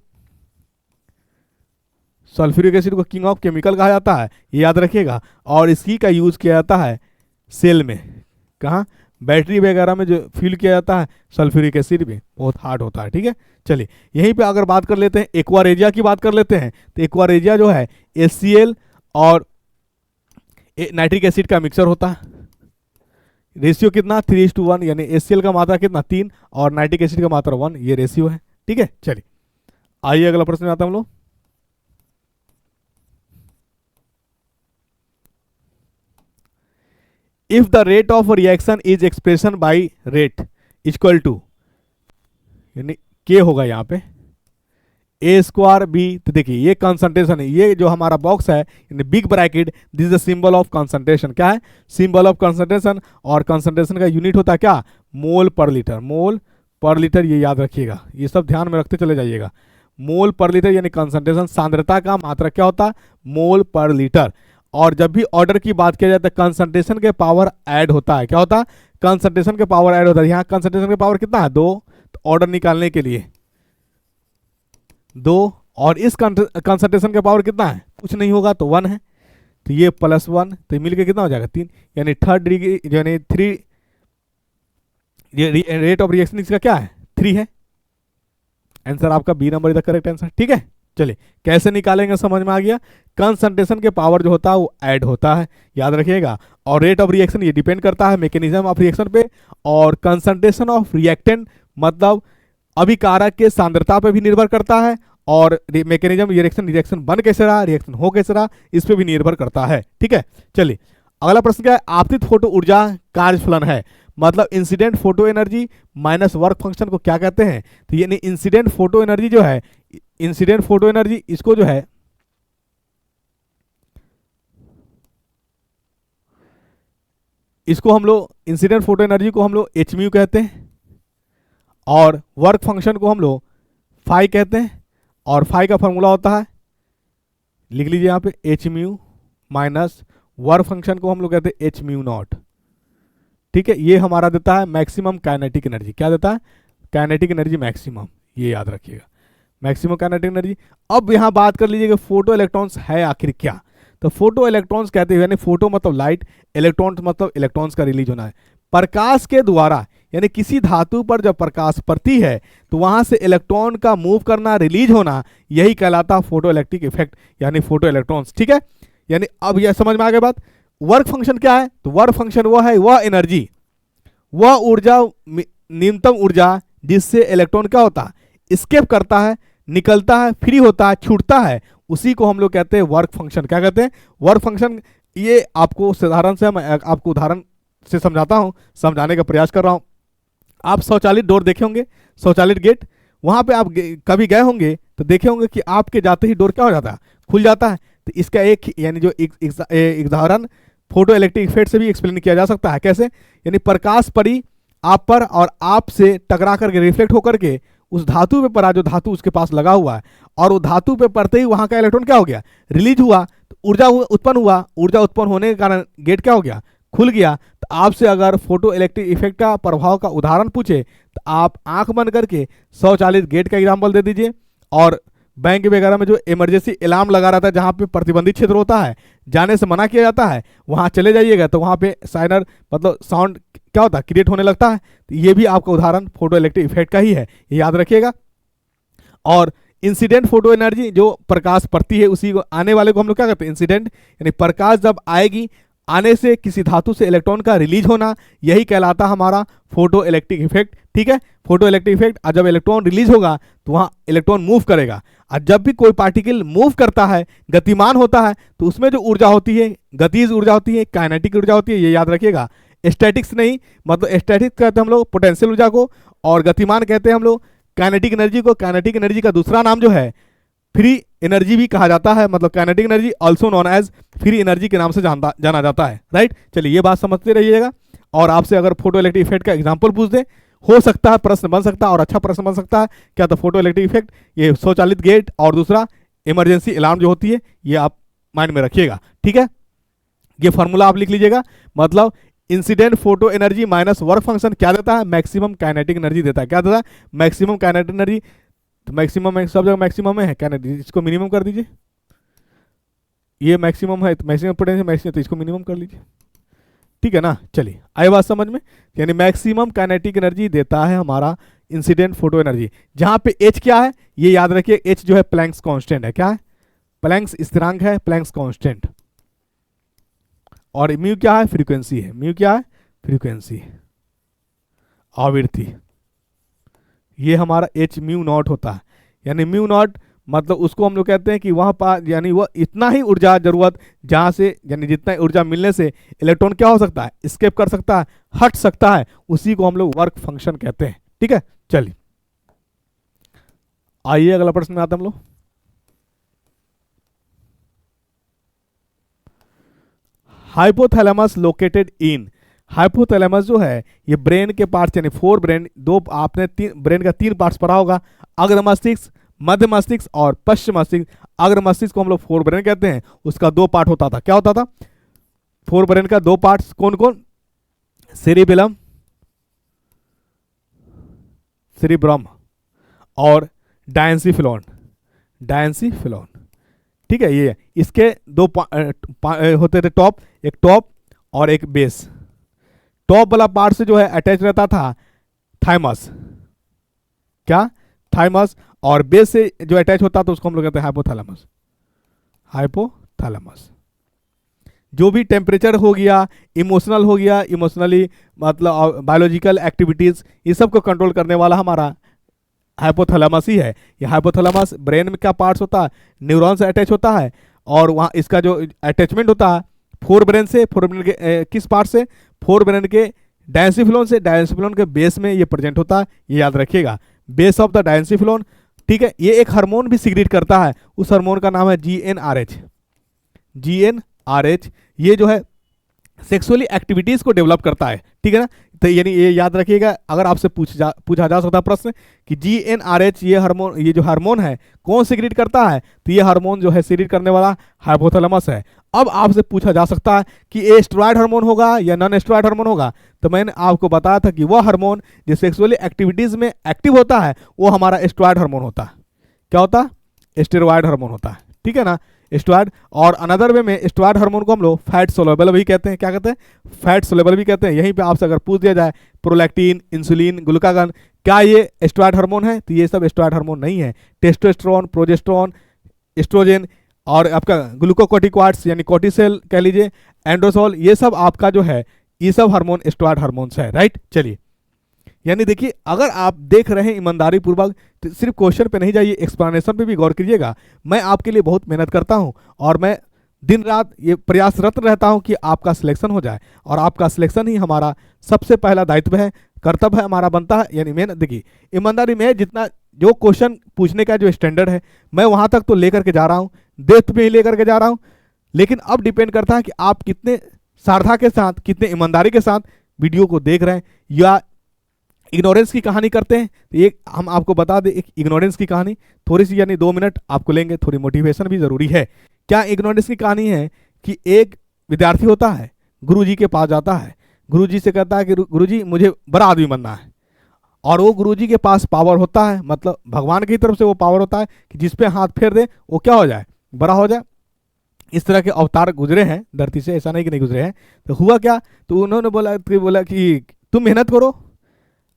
A: Sulphuric acid को किंग ऑफ केमिकल कहा जाता है, ये याद रखिएगा। और इसी का यूज किया जाता है सेल में, कहाँ? बैटरी वगैरह में जो फिल किया जाता है सल्फ्यूरिक एसिड भी बहुत हार्ड होता है। ठीक है, चलिए यहीं पे अगर बात कर लेते हैं एक्वारेजिया की बात कर लेते हैं, तो एक्वारेजिया जो है HCl और नाइट्रिक एसिड का मिक्सचर होता है। रेशियो कितना? 3:1, यानी HCl का मात्रा कितना? 3 और नाइट्रिक एसिड का मात्रा 1, ये रेशियो है। ठीक है, चलिए आइए अगला प्रश्न आता है हम लोग। If the rate of reaction is expression by rate equal to, यानी के होगा यहाँ पे A²B, तो देखिए ये कंसंट्रेशन है, ये जो हमारा बॉक्स है यानी big bracket, this is the symbol of concentration. क्या है? Symbol of concentration. और कंसंट्रेशन का यूनिट होता है क्या? मोल पर लीटर, मोल पर लीटर, ये याद रखिएगा, ये सब ध्यान में रखते चले जाइएगा। मोल पर लीटर यानी कंसंट्रेशन, सांद्रता का मात्रा क्या होता है? मोल पर लीटर। और जब भी ऑर्डर की बात किया जाता है कंसंट्रेशन के पावर ऐड होता है। क्या होता है? कंसंट्रेशन के पावर ऐड होता है। यहाँ कंसंट्रेशन के पावर कितना है? 2, तो ऑर्डर निकालने के लिए 2, और इस कंसंट्रेशन का पावर कितना है? कुछ नहीं होगा तो 1 है, तो ये +1, तो मिलकर कितना हो जाएगा? 3, यानी थर्ड डिग्री यानी 3, रेट ऑफ रिएक्शन इसका क्या है? 3 है। आंसर आपका B number is the correct answer. ठीक है, चलिए कैसे निकालेंगे समझ में आ गया। कंसंट्रेशन के पावर जो होता है वो ऐड होता है, याद रखिएगा। और रेट ऑफ रिएक्शन ये डिपेंड करता है मैकेनिज्म ऑफ रिएक्शन पे, और कंसंट्रेशन ऑफ रिएक्टेंट मतलब अभिकारक के सांद्रता पे भी निर्भर करता है, और मैकेनिज्म रिएक्शन बन कैसे रहा, रिएक्शन हो कैसे रहा, इस पे भी निर्भर करता है। ठीक है, चलिए अगला प्रश्न क्या है? आपतित फोटो ऊर्जा कार्यफलन है, मतलब incident photo energy minus work function को क्या कहते हैं? तो यानी इंसिडेंट फोटो एनर्जी जो है, इंसिडेंट फोटो एनर्जी इसको जो है इसको हम लोग इंसिडेंट फोटो एनर्जी को हम लोग एच म्यू कहते हैं, और वर्क फंक्शन को हम लोग फाई कहते हैं। और फाई का फॉर्मूला होता है, लिख लीजिए यहाँ पे, H mu minus work function को हम लोग कहते हैं एच म्यू नॉट। ठीक है, ये हमारा देता है मैक्सिमम काइनेटिक एनर्जी। क्या देता है? काइनेटिक एनर्जी मैक्सिमम, ये याद रखिएगा, मैक्सिमम काइनेटिक एनर्जी। अब यहाँ बात कर लीजिए कि फोटो इलेक्ट्रॉन्स है आखिर क्या। तो फोटो इलेक्ट्रॉन्स कहते हैं, यानी फोटो मतलब लाइट, इलेक्ट्रॉन्स मतलब इलेक्ट्रॉन्स का रिलीज होना है प्रकाश के द्वारा। यानी किसी धातु पर जब प्रकाश पड़ती है तो वहां से इलेक्ट्रॉन का मूव करना, रिलीज होना, यही कहलाता फोटो इलेक्ट्रिक इफेक्ट, यानी फोटो इलेक्ट्रॉन्स। ठीक है, यानी अब यह समझ में आ गई बात। वर्क फंक्शन क्या है? तो वर्क फंक्शन वह है, वह एनर्जी, वह ऊर्जा, न्यूनतम ऊर्जा जिससे इलेक्ट्रॉन क्या होता है? एस्केप करता है, निकलता है, फ्री होता है, छूटता है, उसी को हम लोग कहते हैं वर्क फंक्शन। क्या कहते हैं? Work function. ये आपको साधारण से मैं आपको उदाहरण से समझाता हूं, समझाने का प्रयास कर रहा हूं। आप शौचालय डोर देखे होंगे, शौचालय गेट, वहां पे आप कभी गए होंगे तो देखे होंगे कि आपके जाते ही डोर क्या हो जाता है? खुल जाता है। तो इसका एक यानी जो एक उदाहरण फोटो इलेक्ट्रिक इफेक्ट से भी एक्सप्लेन किया जा सकता है। कैसे? यानी प्रकाश पड़ी आप पर और आपसे टकरा करके रिफ्लेक्ट होकर के उस धातु पे पड़ा, जो धातु उसके पास लगा हुआ है, और वो धातु पे पड़ते ही वहां का इलेक्ट्रॉन क्या हो गया? रिलीज हुआ, तो ऊर्जा उत्पन्न हुआ। ऊर्जा उत्पन्न होने के कारण गेट क्या हो गया? खुल गया। तो आपसे अगर फोटो इलेक्ट्रिक इफेक्ट का प्रभाव का उदाहरण पूछे तो आप आंख बंद करके स्वचालित गेट का एग्जाम्पल दे दीजिए। और बैंक वगैरह में जो इमरजेंसी अलार्म लगा रहता है, जहां पे प्रतिबंधित क्षेत्र होता है, जाने से मना किया जाता है, वहां चले जाइएगा तो वहां पे साइनर मतलब साउंड क्या होता है? क्रिएट होने लगता है। तो ये भी आपका उदाहरण फोटो इलेक्ट्रिक इफेक्ट का ही है, ये याद रखिएगा। और इंसिडेंट फोटो एनर्जी, जो प्रकाश पड़ती है उसी को, आने वाले को हम लोग क्या कहते हैं? इंसिडेंट। यानी प्रकाश जब आएगी, आने से किसी धातु से इलेक्ट्रॉन का रिलीज होना, यही कहलाता हमारा फोटो इलेक्ट्रिक इफेक्ट। ठीक है, फोटो इलेक्ट्रिक इफेक्ट। और जब इलेक्ट्रॉन रिलीज होगा तो वहां इलेक्ट्रॉन मूव करेगा, और जब भी कोई पार्टिकल मूव करता है, गतिमान होता है, तो उसमें जो ऊर्जा होती है, गतिज ऊर्जा होती है, काइनेटिक ऊर्जा होती है, ये याद रखिएगा। स्टैटिक्स नहीं, मतलब स्टैटिक कहते हैं हम लोग पोटेंशियल ऊर्जा को, और गतिमान कहते हैं हम लोग काइनेटिक एनर्जी को। काइनेटिक एनर्जी का दूसरा नाम जो है फ्री एनर्जी भी कहा जाता है, मतलब kinetic energy also known as free energy के नाम से जाना जाता है। राइट, चलिए ये बात समझते रहिएगा। और आपसे अगर फोटो इलेक्ट्रिक इफेक्ट का एग्जांपल पूछ दे, हो सकता है प्रश्न बन सकता है, और अच्छा प्रश्न बन सकता है। क्या? तो फोटो इलेक्ट्रिक इफेक्ट, ये स्वचालित गेट, और दूसरा इमरजेंसी अलार्म जो होती है, ये आप माइंड में रखिएगा। ठीक है, ये फॉर्मूला आप लिख लीजिएगा। मतलब incident photo energy minus work function क्या देता है? मैक्सिमम काइनेटिक एनर्जी देता है। क्या देता है? Maximum kinetic energy. तो मैक्सिमम सब जगह मैक्सिमम में है काइनेटिक, इसको मिनिमम कर दीजिए। ये मैक्सिमम है, तो मैक्सिमम पोटेंशियल मैक्सिमम, तो इसको मिनिमम कर लीजिए। ठीक है ना, चलिए आई बात समझ में। यानी मैक्सिमम काइनेटिक एनर्जी देता है हमारा इंसिडेंट फोटो एनर्जी। जहां पे एच क्या है, ये याद रखिए, एच जो है प्लैंक्स कांस्टेंट है। क्या है? प्लैंक्स स्थिरांक है, प्लैंक्स कांस्टेंट। और म्यू क्या है? फ्रीक्वेंसी है। म्यू क्या है? फ्रीक्वेंसी, आवृत्ति। ये हमारा एच म्यू नॉट होता है। यानी म्यू नॉट मतलब उसको हम लोग कहते हैं कि वहाँ पर यानी वह इतना ही ऊर्जा जरूरत, जहाँ से यानी जितना ऊर्जा मिलने से इलेक्ट्रॉन क्या हो सकता है? एस्केप कर सकता है, हट सकता है, उसी को हम लोग वर्क फंक्शन कहते हैं। ठीक है, चलिए आइए अगला प्रश्न में आते हैं हम लोग। हाइपोथैलेमस लोकेटेड इन, हाइपोथैलेमस जो है ये ब्रेन के पार्ट्स, यानी 4 ब्रेन, दो आपने ब्रेन का 3 पार्ट्स पढ़ा होगा, अग्र मस्तिष्क, मध्य मस्तिष्क और पश्चिम मस्तिष्क। अग्र मस्तिष्क को हम लोग 4 ब्रेन कहते हैं, उसका 2 पार्ट होता था। क्या होता था? 4 ब्रेन का 2 पार्ट्स कौन कौन? सेरिबेलम, सेरिब्रम और डायंसिफिलोन, डायंसिफिलोन। ठीक है, ये इसके 2 होते थे टॉप, एक टॉप और एक बेस। टॉप वाला पार्ट से जो है अटैच रहता था थाइमस, क्या? थाइमस। और बेस से जो अटैच होता था उसको हम लोग कहते हैं हाइपोथैलेमस, हाइपोथैलेमस। जो भी टेम्परेचर हो गया, इमोशनल हो गया, इमोशनली मतलब बायोलॉजिकल एक्टिविटीज, ये सब को कंट्रोल करने वाला हमारा हाइपोथैलेमस ही है। ये हाइपोथैलेमस ब्रेन में क्या पार्ट्स होता है? न्यूरॉन से अटैच होता है, और वहाँ इसका जो अटैचमेंट होता है 4 ब्रेन से, 4 ब्रेन के किस पार्ट से? 4 ब्रेन के डायंसिफिलोन से डायंसिफिलोन के बेस में ये प्रेजेंट होता है, ये याद रखिएगा, बेस ऑफ द डायंसिफिलोन। ठीक है, ये एक हार्मोन भी सिक्रीट करता है, उस हार्मोन का नाम है GnRH। GnRH ये जो है सेक्सुअली एक्टिविटीज को डेवलप करता है। ठीक है ना, तो यानी ये याद रखिएगा, अगर आपसे पूछा जा सकता प्रश्न कि GnRH ये जो हार्मोन है कौन सिक्रीट करता है, तो ये हार्मोन जो है सिक्रीट करने वाला हाइपोथैलेमस है। अब आपसे पूछा जा सकता है कि ये स्टेरॉयड हार्मोन होगा या नॉन स्टेरॉयड हार्मोन होगा, तो मैंने आपको बताया था कि वह हार्मोन जो सेक्सुअली एक्टिविटीज में एक्टिव होता है वो हमारा स्टेरॉयड हार्मोन होता है। क्या होता है? स्टेरॉयड हार्मोन होता है। ठीक है ना, स्टेरॉयड। और अनदर वे में स्टेरॉयड हार्मोन को हम लोग फैट सोलेबल भी कहते हैं। क्या कहते हैं? फैट सोलेबल भी कहते हैं। यहीं पे आपसे अगर पूछ दिया जाए प्रोलैक्टिन, इंसुलिन, ग्लूकागन, क्या ये स्टेरॉयड हार्मोन है, तो ये सब स्टेरॉयड हार्मोन नहीं है। टेस्टोस्टेरोन, प्रोजेस्टेरोन, एस्ट्रोजन और आपका ग्लूकोकोर्टिकॉइड्स यानी कोर्टिसोल कह लीजिए, एंड्रोसोल, ये सब आपका जो है ये सब हार्मोन स्टेरॉयड हार्मोन्स है। राइट, चलिए, यानी देखिए, अगर आप देख रहे हैं ईमानदारी पूर्वक तो सिर्फ क्वेश्चन पे नहीं जाइए, एक्सप्लेनेशन पे भी गौर कीजिएगा। मैं आपके लिए बहुत मेहनत करता हूं और मैं दिन रात ये प्रयासरत रहता हूं कि आपका सिलेक्शन हो जाए, और आपका सिलेक्शन ही हमारा सबसे पहला दायित्व है, कर्तव्य है, हमारा बनता है। यानी मैं देखिए, ईमानदारी में जितना जो क्वेश्चन पूछने का जो स्टैंडर्ड है मैं वहां तक तो लेकर के जा रहा हूँ, डेप्थ में ही लेकर के जा रहा हूँ, लेकिन अब डिपेंड करता है कि आप कितने सारधा के साथ, कितने ईमानदारी के साथ वीडियो को देख रहे हैं या इग्नोरेंस की कहानी करते हैं। तो एक हम आपको बता दें, एक इग्नोरेंस की कहानी थोड़ी सी, यानी 2 मिनट आपको लेंगे, थोड़ी मोटिवेशन भी जरूरी है। क्या इग्नोरेंस की कहानी है कि एक विद्यार्थी होता है, गुरुजी के पास जाता है, गुरुजी से कहता है कि गुरुजी मुझे बड़ा आदमी बनना है, और वो गुरुजी के पास पावर होता है, मतलब भगवान की तरफ से वो पावर होता है कि जिस पे हाथ फेर दे वो क्या हो जाए, बड़ा हो जाए। इस तरह के अवतार गुजरे हैं धरती से, ऐसा नहीं कि नहीं गुजरे हैं। तो हुआ क्या, तो उन्होंने बोला कि तुम मेहनत करो,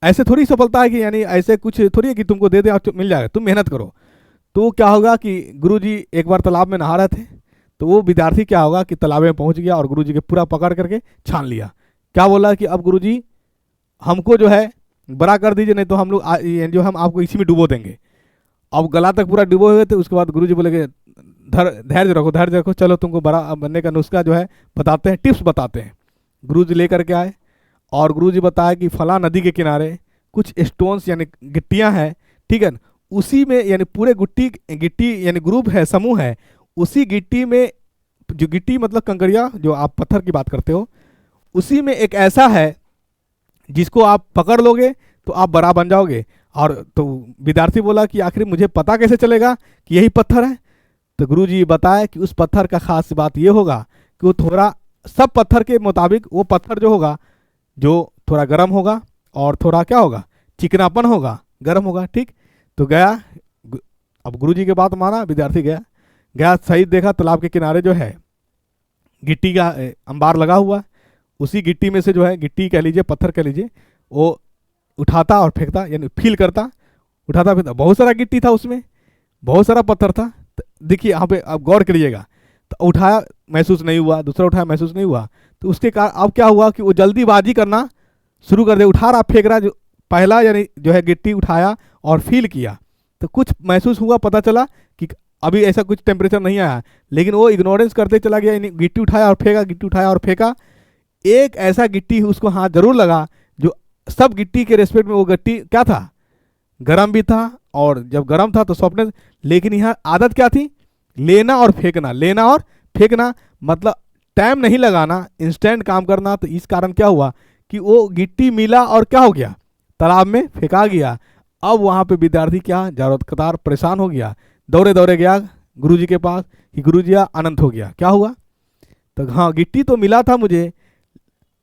A: ऐसे थोड़ी सफलता है कि यानी ऐसे कुछ थोड़ी है कि तुमको दे दे और मिल जाएगा, तुम मेहनत करो। तो क्या होगा कि गुरुजी एक बार तालाब में नहा रहे थे, तो वो विद्यार्थी क्या होगा कि तालाब में पहुंच गया और गुरुजी के पूरा पकड़ करके छान लिया। क्या बोला कि अब गुरुजी हमको जो है बड़ा कर दीजिए, नहीं तो हम लोग जो हम आपको इसी में डुबो देंगे। अब गला तक पूरा डुबो हुए थे। उसके बाद गुरुजी बोले कि धैर्य रखो, धैर्य रखो, चलो तुमको बड़ा बनने का नुस्खा जो है बताते हैं, टिप्स बताते हैं। गुरुजी लेकर के आए और गुरुजी बताया कि फला नदी के किनारे कुछ स्टोन्स यानी गिट्टियां हैं, ठीक है, उसी में यानी पूरे गिट्टी यानी ग्रुप है, समूह है, उसी गिट्टी में, जो गिट्टी मतलब कंकरिया, जो आप पत्थर की बात करते हो, उसी में एक ऐसा है जिसको आप पकड़ लोगे तो आप बड़ा बन जाओगे। और तो विद्यार्थी बोला कि आखिर मुझे पता कैसे चलेगा कि यही पत्थर है? तो गुरुजी बताया कि उस पत्थर का खास बात ये होगा कि वो थोड़ा, सब पत्थर के मुताबिक वो पत्थर जो होगा, जो थोड़ा गर्म होगा और थोड़ा क्या होगा, चिकनापन होगा, गर्म होगा। ठीक, तो गया, अब गुरुजी की बात माना, विद्यार्थी गया सही देखा तालाब के किनारे जो है गिट्टी का अंबार लगा हुआ, उसी गिट्टी में से जो है, गिट्टी कह लीजिए, पत्थर कह लीजिए, वो उठाता और फेंकता, यानी फील करता, उठाता फेंकता। बहुत सारा गिट्टी था उसमें, बहुत सारा पत्थर था। देखिए यहाँ पे आप गौर करिएगा, तो उठाया महसूस नहीं हुआ, दूसरा उठाया महसूस नहीं हुआ, तो उसके कारण अब क्या हुआ कि वो जल्दीबाजी करना शुरू कर दे, उठा रहा फेंक रहा, जो पहला यानी जो है गिट्टी उठाया और फील किया तो कुछ महसूस हुआ, पता चला कि अभी ऐसा कुछ टेम्परेचर नहीं आया, लेकिन वो इग्नोरेंस करते चला गया, यानी गिट्टी उठाया और फेंका, गिट्टी उठाया और फेंका। एक ऐसा गिट्टी उसको हाथ जरूर लगा जो सब गिट्टी के रेस्पेक्ट में वो गिट्टी क्या था, गर्म भी था, और जब गर्म था तो सॉफ्टनेस, लेकिन यहाँ आदत क्या थी, लेना और फेंकना, लेना और फेंकना, मतलब टाइम नहीं लगाना, इंस्टेंट काम करना। तो इस कारण क्या हुआ कि वो गिट्टी मिला और क्या हो गया, तालाब में फेंका गया। अब वहाँ पे विद्यार्थी क्या, जरूरत कतार परेशान हो गया, दौड़े दौड़े गया गुरुजी के पास कि गुरुजी अनंत हो गया, क्या हुआ? तो हाँ, गिट्टी तो मिला था, मुझे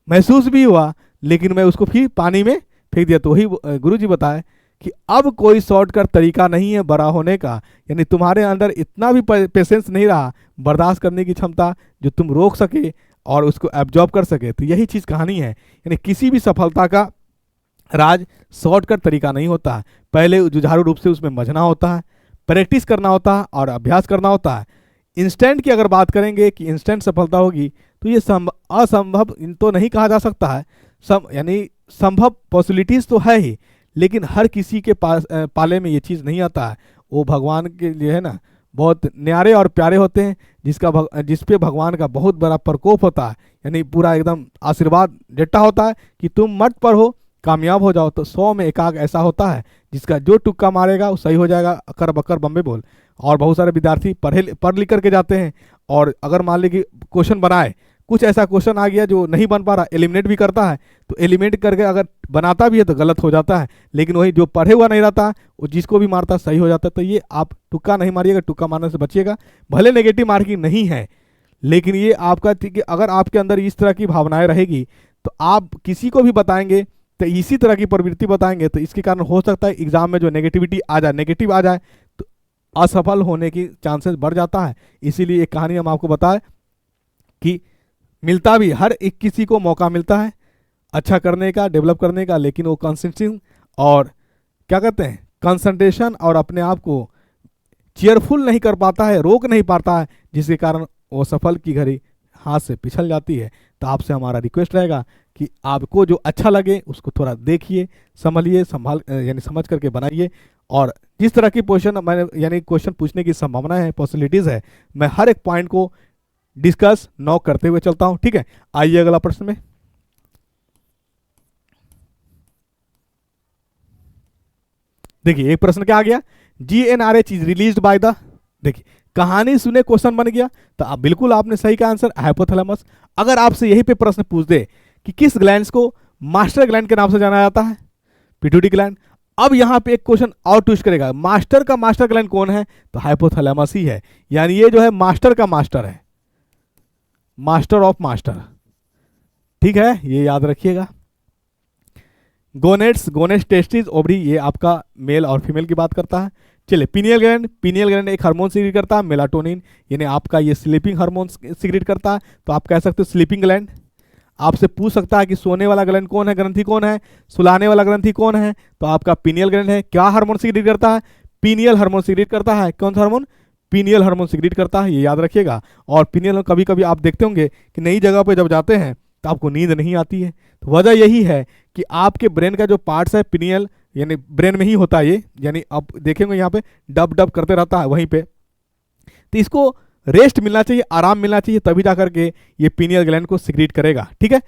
A: महसूस भी हुआ, लेकिन मैं उसको फिर पानी में फेंक दिया। तो वही गुरुजी बताए कि अब कोई शॉर्टकट तरीका नहीं है बड़ा होने का, यानी तुम्हारे अंदर इतना भी पेशेंस नहीं रहा, बर्दाश्त करने की क्षमता, जो तुम रोक सके और उसको एब्जॉर्ब कर सके। तो यही चीज़ कहानी है, यानी किसी भी सफलता का राज शॉर्टकट तरीका नहीं होता है, पहले जुझारू रूप से उसमें मजना होता है, प्रैक्टिस करना होता है और अभ्यास करना होता है। इंस्टेंट की अगर बात करेंगे कि इंस्टेंट सफलता होगी, तो ये असंभव तो नहीं कहा जा सकता है, यानी संभव पॉसिबिलिटीज़ तो है ही, लेकिन हर किसी के पास पाले में ये चीज़ नहीं आता है। वो भगवान के लिए है ना, बहुत न्यारे और प्यारे होते हैं, जिस पे भगवान का बहुत बड़ा प्रकोप होता है, यानी पूरा एकदम आशीर्वाद डेटा होता है कि तुम मत पढ़ो, कामयाब हो जाओ। तो 100 में एक आग ऐसा होता है जिसका जो तुक्का मारेगा वो सही हो जाएगा, अकर बकर बम्बे बोल। और बहुत सारे विद्यार्थी पढ़ लिख करके जाते हैं, और अगर मान ली कि क्वेश्चन बनाए, कुछ ऐसा क्वेश्चन आ गया जो नहीं बन पा रहा, एलिमिनेट भी करता है, तो एलिमिनेट करके अगर बनाता भी है तो गलत हो जाता है। लेकिन वही जो पढ़े हुआ नहीं रहता वो जिसको भी मारता सही हो जाता है। तो ये आप तुक्का नहीं मारिएगा, तुक्का मारने से बचिएगा। भले नेगेटिव मार्किंग नहीं है, लेकिन ये आपका, ठीक है, अगर आपके अंदर इस तरह की भावनाएं रहेगी तो आप किसी को भी बताएंगे तो इसी तरह की प्रवृत्ति बताएंगे, तो इसके कारण हो सकता है एग्जाम में जो नेगेटिविटी आ जाए, नेगेटिव आ जाए, तो असफल होने की चांसेस बढ़ जाता है। इसीलिए एक कहानी हम आपको बताएं कि मिलता भी हर एक किसी को मौका मिलता है अच्छा करने का, डेवलप करने का, लेकिन वो कंसिस्टेंसी और क्या कहते हैं कंसंट्रेशन और अपने आप को चेयरफुल नहीं कर पाता है, रोक नहीं पाता है, जिसके कारण वो सफल की घड़ी हाथ से पिछल जाती है। तो आपसे हमारा रिक्वेस्ट रहेगा कि आपको जो अच्छा लगे उसको थोड़ा देखिए, संभलिए, यानी समझ करके बनाइए। और जिस तरह की क्वेश्चन मैंने यानी क्वेश्चन पूछने की संभावना है, पॉसिबिलिटीज़ है, मैं हर एक पॉइंट को डिस्कस नॉक करते हुए चलता हूं। ठीक है, आइए अगला प्रश्न में। देखिए एक प्रश्न क्या आ गया, GnRH is released by the, देखिए कहानी सुने क्वेश्चन बन गया। तो आप बिल्कुल आपने सही का आंसर, हाइपोथैलेमस। अगर आपसे यही पे प्रश्न पूछ दे कि किस ग्लैंड को मास्टर ग्लैंड के नाम से जाना जाता है, पिट्यूटरी ग्लैंड। अब यहां पे एक क्वेश्चन और ट्विस्ट करेगा, मास्टर का मास्टर ग्लैंड कौन है, तो हाइपोथैलेमस ही है। यानी ये जो है मास्टर का मास्टर है, मास्टर ऑफ मास्टर। ठीक है, ये याद रखिएगा। गोनेट्स टेस्टिस ओवरी, ये आपका मेल और फीमेल की बात करता है। चलिए पीनियल ग्लैंड एक हार्मोन सीक्रेट करता है मेलाटोनिन, यानी आपका ये स्लीपिंग हार्मोन सीक्रेट करता है। तो आप कह सकते हो स्लीपिंग ग्लैंड। आपसे पूछ सकता है कि सोने वाला ग्लैंड कौन है, ग्रंथि कौन है, सुलाने वाला ग्रंथि कौन है, तो आपका पीनियल ग्लैंड है। क्या हार्मोन सीक्रेट करता है, पीनियल हार्मोन सीक्रेट करता है। कौन सा हार्मोन, पीनियल हार्मोन सीक्रेट करता है, ये याद रखिएगा। और पीनियल कभी कभी आप देखते होंगे कि नई जगह पर जब जाते हैं तो आपको नींद नहीं आती है। तो वजह यही है कि आपके ब्रेन का जो पार्ट्स है पीनियल, यानी ब्रेन में ही होता है ये, यानी आप देखेंगे यहाँ पे डब डब करते रहता है वहीं पे। तो इसको रेस्ट मिलना चाहिए, आराम मिलना चाहिए, तभी जा करके ये पीनियल ग्लैंड को सीक्रेट करेगा। ठीक है,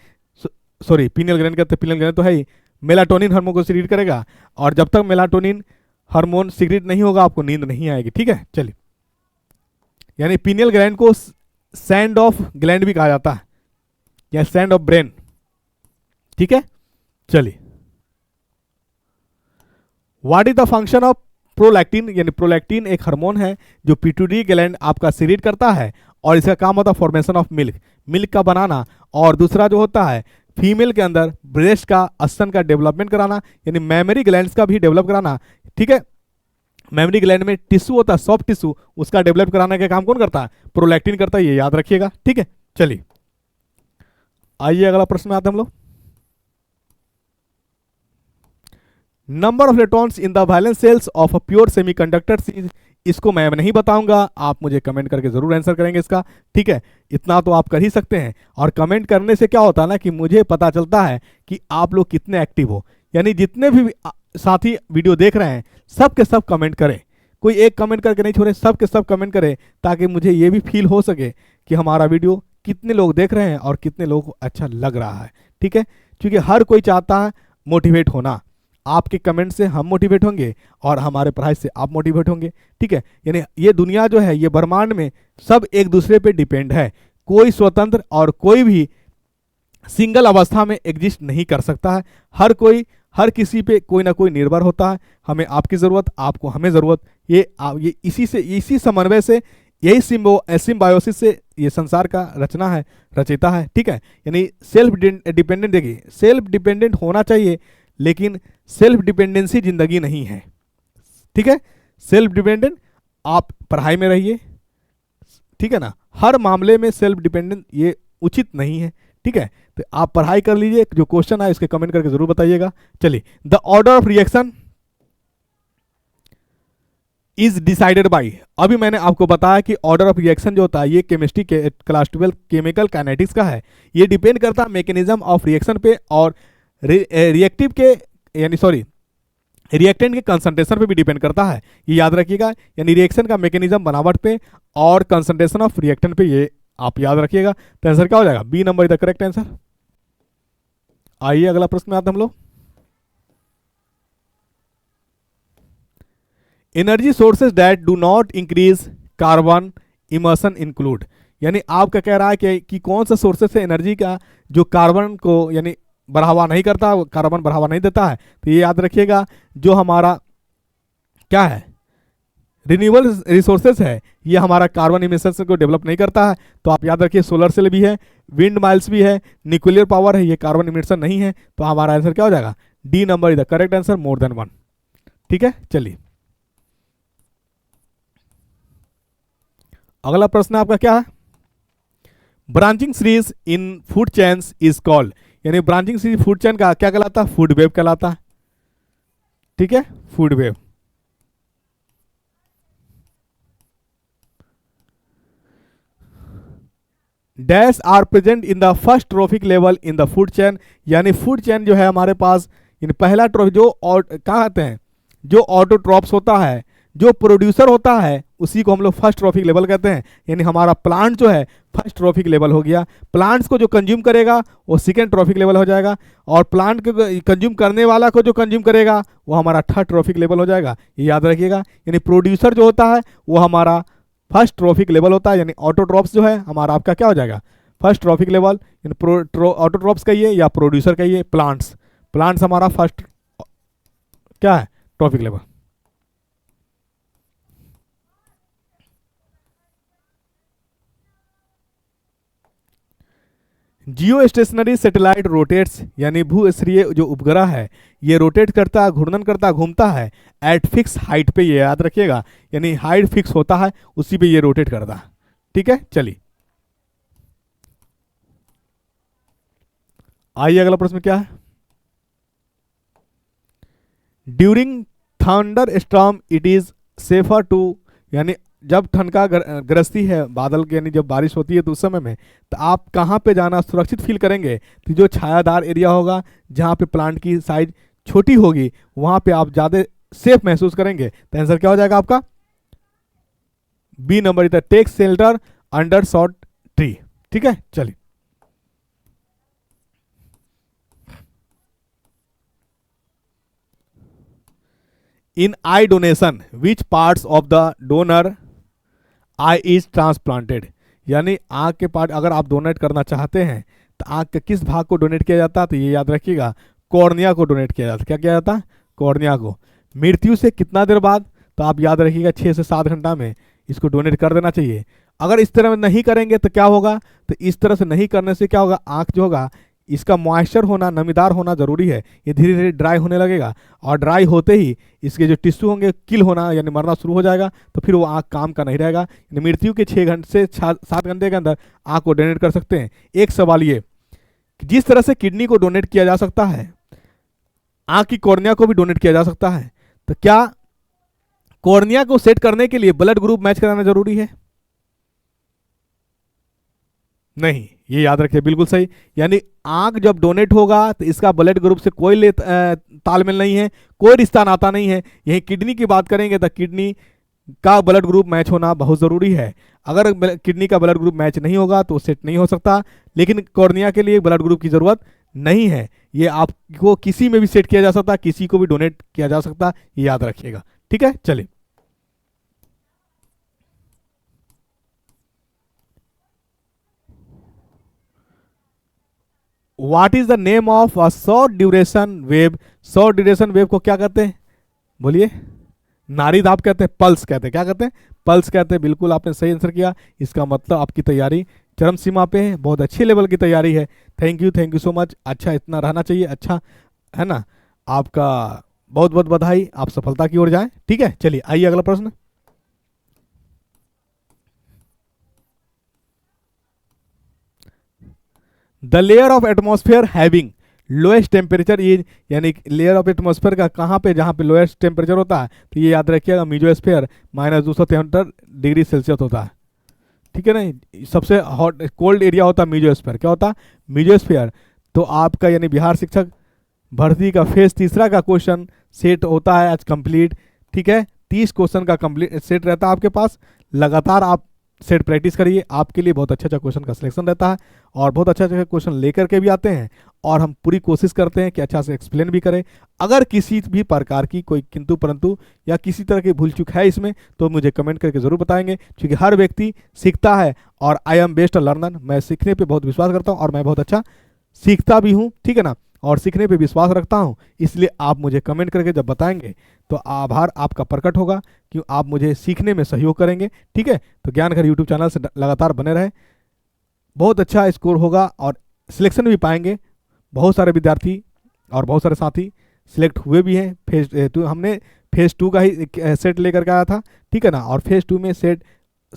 A: सॉरी पीनियल ग्लैंड कहते, पीनियल ग्लैंड तो है ही, मेलाटोनिन हार्मोन को सीक्रेट करेगा। और जब तक मेलाटोनिन हार्मोन सीक्रेट नहीं होगा आपको नींद नहीं आएगी। ठीक है, चलिए, यानी पीनियल ग्लैंड को सैंड ऑफ ग्लैंड भी कहा जाता है, या सैंड ऑफ ब्रेन। ठीक है, चलिए, what is the function of prolactin, यानी प्रोलैक्टिन एक हार्मोन है जो पिट्यूटरी ग्लैंड आपका सीक्रेट करता है, और इसका काम होता है फॉर्मेशन ऑफ मिल्क का बनाना। और दूसरा जो होता है फीमेल के अंदर ब्रेस्ट का स्तन का डेवलपमेंट कराना, यानी मेमोरी ग्लैंड्स का भी डेवलप कराना। ठीक है, मेमोरी ग्लैंड में टिश्यू होता है, सॉफ्ट टिश्यू, उसका डेवलप कराने का काम कौन करता है, प्रोलैक्टिन करता है, ये याद रखिएगा। ठीक है, चलिए आइए अगला प्रश्न में आते हैं हम लोग। Number of electrons in the valence shells of a pure semiconductor, इसको मैं नहीं बताऊंगा, आप मुझे कमेंट करके जरूर आंसर करेंगे इसका। ठीक है, इतना तो आप कर ही सकते हैं। और कमेंट करने से क्या होता है ना कि मुझे पता चलता है कि आप लोग कितने एक्टिव हो, यानी जितने भी साथी वीडियो देख रहे हैं सब के सब कमेंट करें, कोई एक कमेंट करके नहीं छोड़े, सब के सब कमेंट करें, ताकि मुझे ये भी फील हो सके कि हमारा वीडियो कितने लोग देख रहे हैं और कितने लोगों को अच्छा लग रहा है। ठीक है, क्योंकि हर कोई चाहता है मोटिवेट होना, आपके कमेंट से हम मोटिवेट होंगे और हमारे पढ़ाई से आप मोटिवेट होंगे। ठीक है, यानी ये दुनिया जो है, ये ब्रह्मांड में सब एक दूसरे पे डिपेंड है, कोई स्वतंत्र और कोई भी सिंगल अवस्था में एग्जिस्ट नहीं कर सकता है। हर कोई हर किसी पे कोई ना कोई निर्भर होता है। हमें आपकी ज़रूरत, आपको हमें ज़रूरत, ये इसी समन्वय से, यही सिम्बायोसिस से ये संसार का रचना है, रचयिता है। ठीक है, यानी सेल्फ डिपेंडेंट, देखिए सेल्फ डिपेंडेंट होना चाहिए, लेकिन सेल्फ डिपेंडेंसी जिंदगी नहीं है। ठीक है, सेल्फ डिपेंडेंट आप पढ़ाई में रहिए, ठीक है ना, हर मामले में सेल्फ डिपेंडेंट ये उचित नहीं है। ठीक है, तो आप पढ़ाई कर लीजिए, जो क्वेश्चन है इसके कमेंट करके जरूर बताइएगा। चलिए, the order of reaction is decided by, अभी मैंने आपको बताया कि ऑर्डर ऑफ रिएक्शन जो होता है ये केमिस्ट्री के क्लास 12 केमिकल काइनेटिक्स का है। ये डिपेंड करता है मैकेनिज्म ऑफ रिएक्शन पे और रिएक्टिव के, यानी सॉरी रिएक्टेंट के कंसंट्रेशन पे भी डिपेंड करता है, ये याद रखिएगा। यानी रिएक्शन का मैकेनिज्म बनावट पे और कंसंट्रेशन ऑफ रिएक्टेंट पे, ये आप याद रखिएगा। तो आंसर क्या हो जाएगा? B number is the correct answer. आइए अगला प्रश्न में आते हैं हम लोग। Energy sources that do not increase carbon emission include, यानी आपका कह रहा है कि कौन सा सोर्सेस है एनर्जी का जो कार्बन को यानी बढ़ावा नहीं करता, कार्बन बढ़ावा नहीं देता है। तो ये याद रखिएगा, जो हमारा क्या है रिन्यूएबल रिसोर्सेज है, ये हमारा कार्बन इमिशन को डेवलप नहीं करता है। तो आप याद रखिए सोलर सेल भी है, विंड माइल्स भी है, न्यूक्लियर पावर है, ये कार्बन इमिशन नहीं है। तो हमारा आंसर क्या हो जाएगा? D number is the correct answer, more than one. ठीक है, चलिए अगला प्रश्न आपका क्या है? Branching series in food chains is called, यानी ब्रांचिंग सीरीज फूड चेन का क्या कहलाता है? फूड वेव कहलाता है। ठीक है, food web. Dash are present in the first trophic level in the food chain, यानी फूड चेन जो है हमारे पास इन पहला ट्रॉफिक जो कहाँ आते हैं, जो ऑटोट्रॉप्स होता है, जो प्रोड्यूसर होता है, उसी को हम लोग फर्स्ट ट्रॉफिक लेवल कहते हैं। यानी हमारा प्लांट जो है फर्स्ट ट्रॉफिक लेवल हो गया, प्लांट्स को जो कंज्यूम करेगा वो सेकेंड ट्रॉफिक लेवल हो जाएगा, और प्लांट को कंज्यूम करने वाला को जो कंज्यूम करेगा वो हमारा थर्ड ट्रॉफिक लेवल हो जाएगा। ये याद रखिएगा, यानी प्रोड्यूसर जो होता है वो हमारा फर्स्ट ट्रॉफिक लेवल होता है, यानी ऑटोट्रॉप्स जो है हमारा आपका क्या हो जाएगा? First trophic level. ऑटोट्रॉप्स कहिए या प्रोड्यूसर कहिए, प्लांट्स, प्लांट्स हमारा फर्स्ट क्या है? Trophic level. जियो स्टेशनरी सैटेलाइट रोटेट्स, यानी भूस्त्रीय जो उपग्रह है ये रोटेट करता है, घूर्णन करता है, घूमता है एट फिक्स हाइट पे, ये याद रखिएगा, यानी हाइट फिक्स होता है उसी पे ये रोटेट करता है। ठीक है, चलिए आइए अगला प्रश्न क्या है? During thunderstorm it is safer to, यानी जब ठंड का गरजती है बादल के, यानी जब बारिश होती है तो उस समय में तो आप कहाँ पे जाना सुरक्षित फील करेंगे? तो जो छायादार एरिया होगा, जहाँ पे प्लांट की साइज छोटी होगी, वहाँ पे आप ज़्यादा सेफ महसूस करेंगे। तो आंसर क्या हो जाएगा आपका? B number is the take shelter under short tree. ठीक है, चलिए in eye donation which parts of the donor eye is transplanted, यानी आँख के पार्ट अगर आप डोनेट करना चाहते हैं तो आँख के किस भाग को डोनेट किया जाता है? तो ये याद रखिएगा, कॉर्निया को डोनेट किया जाता है। क्या किया जाता है? कॉर्निया को। मृत्यु से कितना देर बाद? तो आप याद रखिएगा 6 से 7 घंटा में इसको डोनेट कर देना चाहिए। अगर इस तरह नहीं करेंगे तो क्या होगा? तो इस तरह से नहीं करने से क्या होगा? आँख जो होगा इसका मॉइस्चर होना, नमीदार होना जरूरी है, ये धीरे धीरे ड्राई होने लगेगा, और ड्राई होते ही इसके जो टिश्यू होंगे किल होना यानी मरना शुरू हो जाएगा, तो फिर वो आँख काम का नहीं रहेगा। यानी मृत्यु के 6 घंटे से 7 घंटे के अंदर आँख को डोनेट कर सकते हैं। एक सवाल ये, जिस तरह से किडनी को डोनेट किया जा सकता है, आँख की कॉर्निया को भी डोनेट किया जा सकता है, तो क्या कॉर्निया को सेट करने के लिए ब्लड ग्रुप मैच कराना जरूरी है? नहीं, ये याद रखिए, बिल्कुल सही। यानी आंख जब डोनेट होगा तो इसका ब्लड ग्रुप से कोई तालमेल नहीं है, कोई रिश्ता नाता नहीं है। यही किडनी की बात करेंगे तो किडनी का ब्लड ग्रुप मैच होना बहुत ज़रूरी है। अगर किडनी का ब्लड ग्रुप मैच नहीं होगा तो सेट नहीं हो सकता, लेकिन कॉर्निया के लिए ब्लड ग्रुप की ज़रूरत नहीं है। ये आपको किसी में भी सेट किया जा सकता है, किसी को भी डोनेट किया जा सकता है, ये याद रखिएगा। ठीक है, चलिए what is the name of a short duration wave? Short duration wave को क्या कहते हैं? बोलिए। नाड़ीदाब कहते हैं, पल्स कहते हैं। क्या कहते हैं? पल्स कहते हैं। बिल्कुल आपने सही आंसर किया। इसका मतलब आपकी तैयारी चरम सीमा पे है, बहुत अच्छी लेवल की तैयारी है। Thank you so much. अच्छा, इतना रहना चाहिए, अच्छा है ना। आपका बहुत बहुत बधाई, आप सफलता की ओर जाएं। ठीक है, चलिए आइए अगला प्रश्न। The layer of atmosphere having lowest temperature is, यानी लेयर ऑफ एटमॉस्फेयर का कहाँ पे, जहाँ पे लोएस्ट टेम्परेचर होता है, तो ये याद रखिएगा मीजोस्फेयर -273 डिग्री सेल्सियस होता है। ठीक है ना, सबसे हॉट कोल्ड एरिया होता है मीजोस्फेयर। क्या होता है? मीजोस्फेयर। तो आपका यानी बिहार शिक्षक भर्ती का फेज तीसरा का क्वेश्चन सेट होता है आज कंप्लीट, ठीक है। 30 क्वेश्चन का कंप्लीट सेट रहता है आपके पास। लगातार आप सेट प्रैक्टिस करिए, आपके लिए बहुत अच्छा अच्छा क्वेश्चन का सिलेक्शन रहता है और बहुत अच्छा अच्छा क्वेश्चन लेकर के भी आते हैं और हम पूरी कोशिश करते हैं कि अच्छा से एक्सप्लेन भी करें। अगर किसी भी प्रकार की कोई किंतु परंतु या किसी तरह की भूल चूक है इसमें तो मुझे कमेंट करके ज़रूर बताएंगे, क्योंकि हर व्यक्ति सीखता है और आई एम बेस्ट लर्नर। मैं सीखने पे बहुत विश्वास करता हूँ और मैं बहुत अच्छा सीखता भी हूँ, ठीक है ना, और सीखने पे विश्वास रखता हूँ। इसलिए आप मुझे कमेंट करके जब बताएंगे तो आभार आपका प्रकट होगा, क्यों आप मुझे सीखने में सहयोग करेंगे, ठीक है। तो ज्ञान घर यूट्यूब चैनल से लगातार बने रहे, बहुत अच्छा स्कोर होगा और सिलेक्शन भी पाएंगे। बहुत सारे विद्यार्थी और बहुत सारे साथी सिलेक्ट हुए भी हैं। हमने फेज़ 2 का ही सेट लेकर के आया था, ठीक है ना। और फेज़ 2 में सेट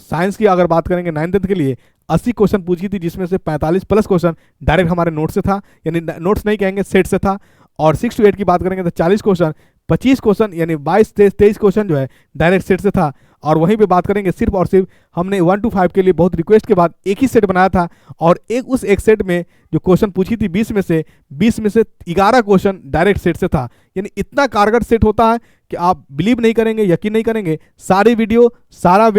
A: साइंस की अगर बात करेंगे 9th के लिए 80 क्वेश्चन पूछी थी, जिसमें से 45 प्लस क्वेश्चन डायरेक्ट हमारे नोट से था, यानी नोट्स नहीं कहेंगे, सेट से था। और 6 to 8 की बात करेंगे तो 40 क्वेश्चन, 25 क्वेश्चन यानी 22-23 क्वेश्चन जो है डायरेक्ट सेट से था। और वहीं पे बात करेंगे सिर्फ और सिर्फ हमने 1 to 5 के लिए बहुत रिक्वेस्ट के बाद एक ही सेट बनाया था और उस एक सेट में जो क्वेश्चन पूछी थी 20 में से 11 क्वेश्चन डायरेक्ट सेट से था। यानी इतना कारगर सेट होता है कि आप बिलीव नहीं करेंगे, यकीन नहीं करेंगे। सारी वीडियो सारा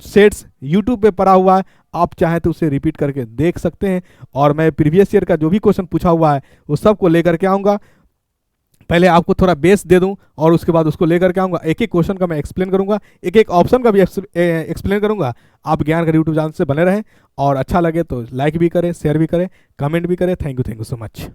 A: सेट्स यूट्यूब पे पड़ा हुआ है, आप चाहें तो उसे रिपीट करके देख सकते हैं। और मैं प्रीवियस ईयर का जो भी क्वेश्चन पूछा हुआ है वो सब को लेकर के आऊँगा। पहले आपको थोड़ा बेस दे दूं और उसके बाद उसको लेकर के आऊँगा। एक एक क्वेश्चन का मैं एक्सप्लेन करूंगा, एक एक ऑप्शन का भी एक्सप्लेन करूंगा। आप ज्ञान घर यूट्यूब चैनल से बने रहें और अच्छा लगे तो लाइक भी करें, शेयर भी करें, कमेंट भी करें। Thank you so much.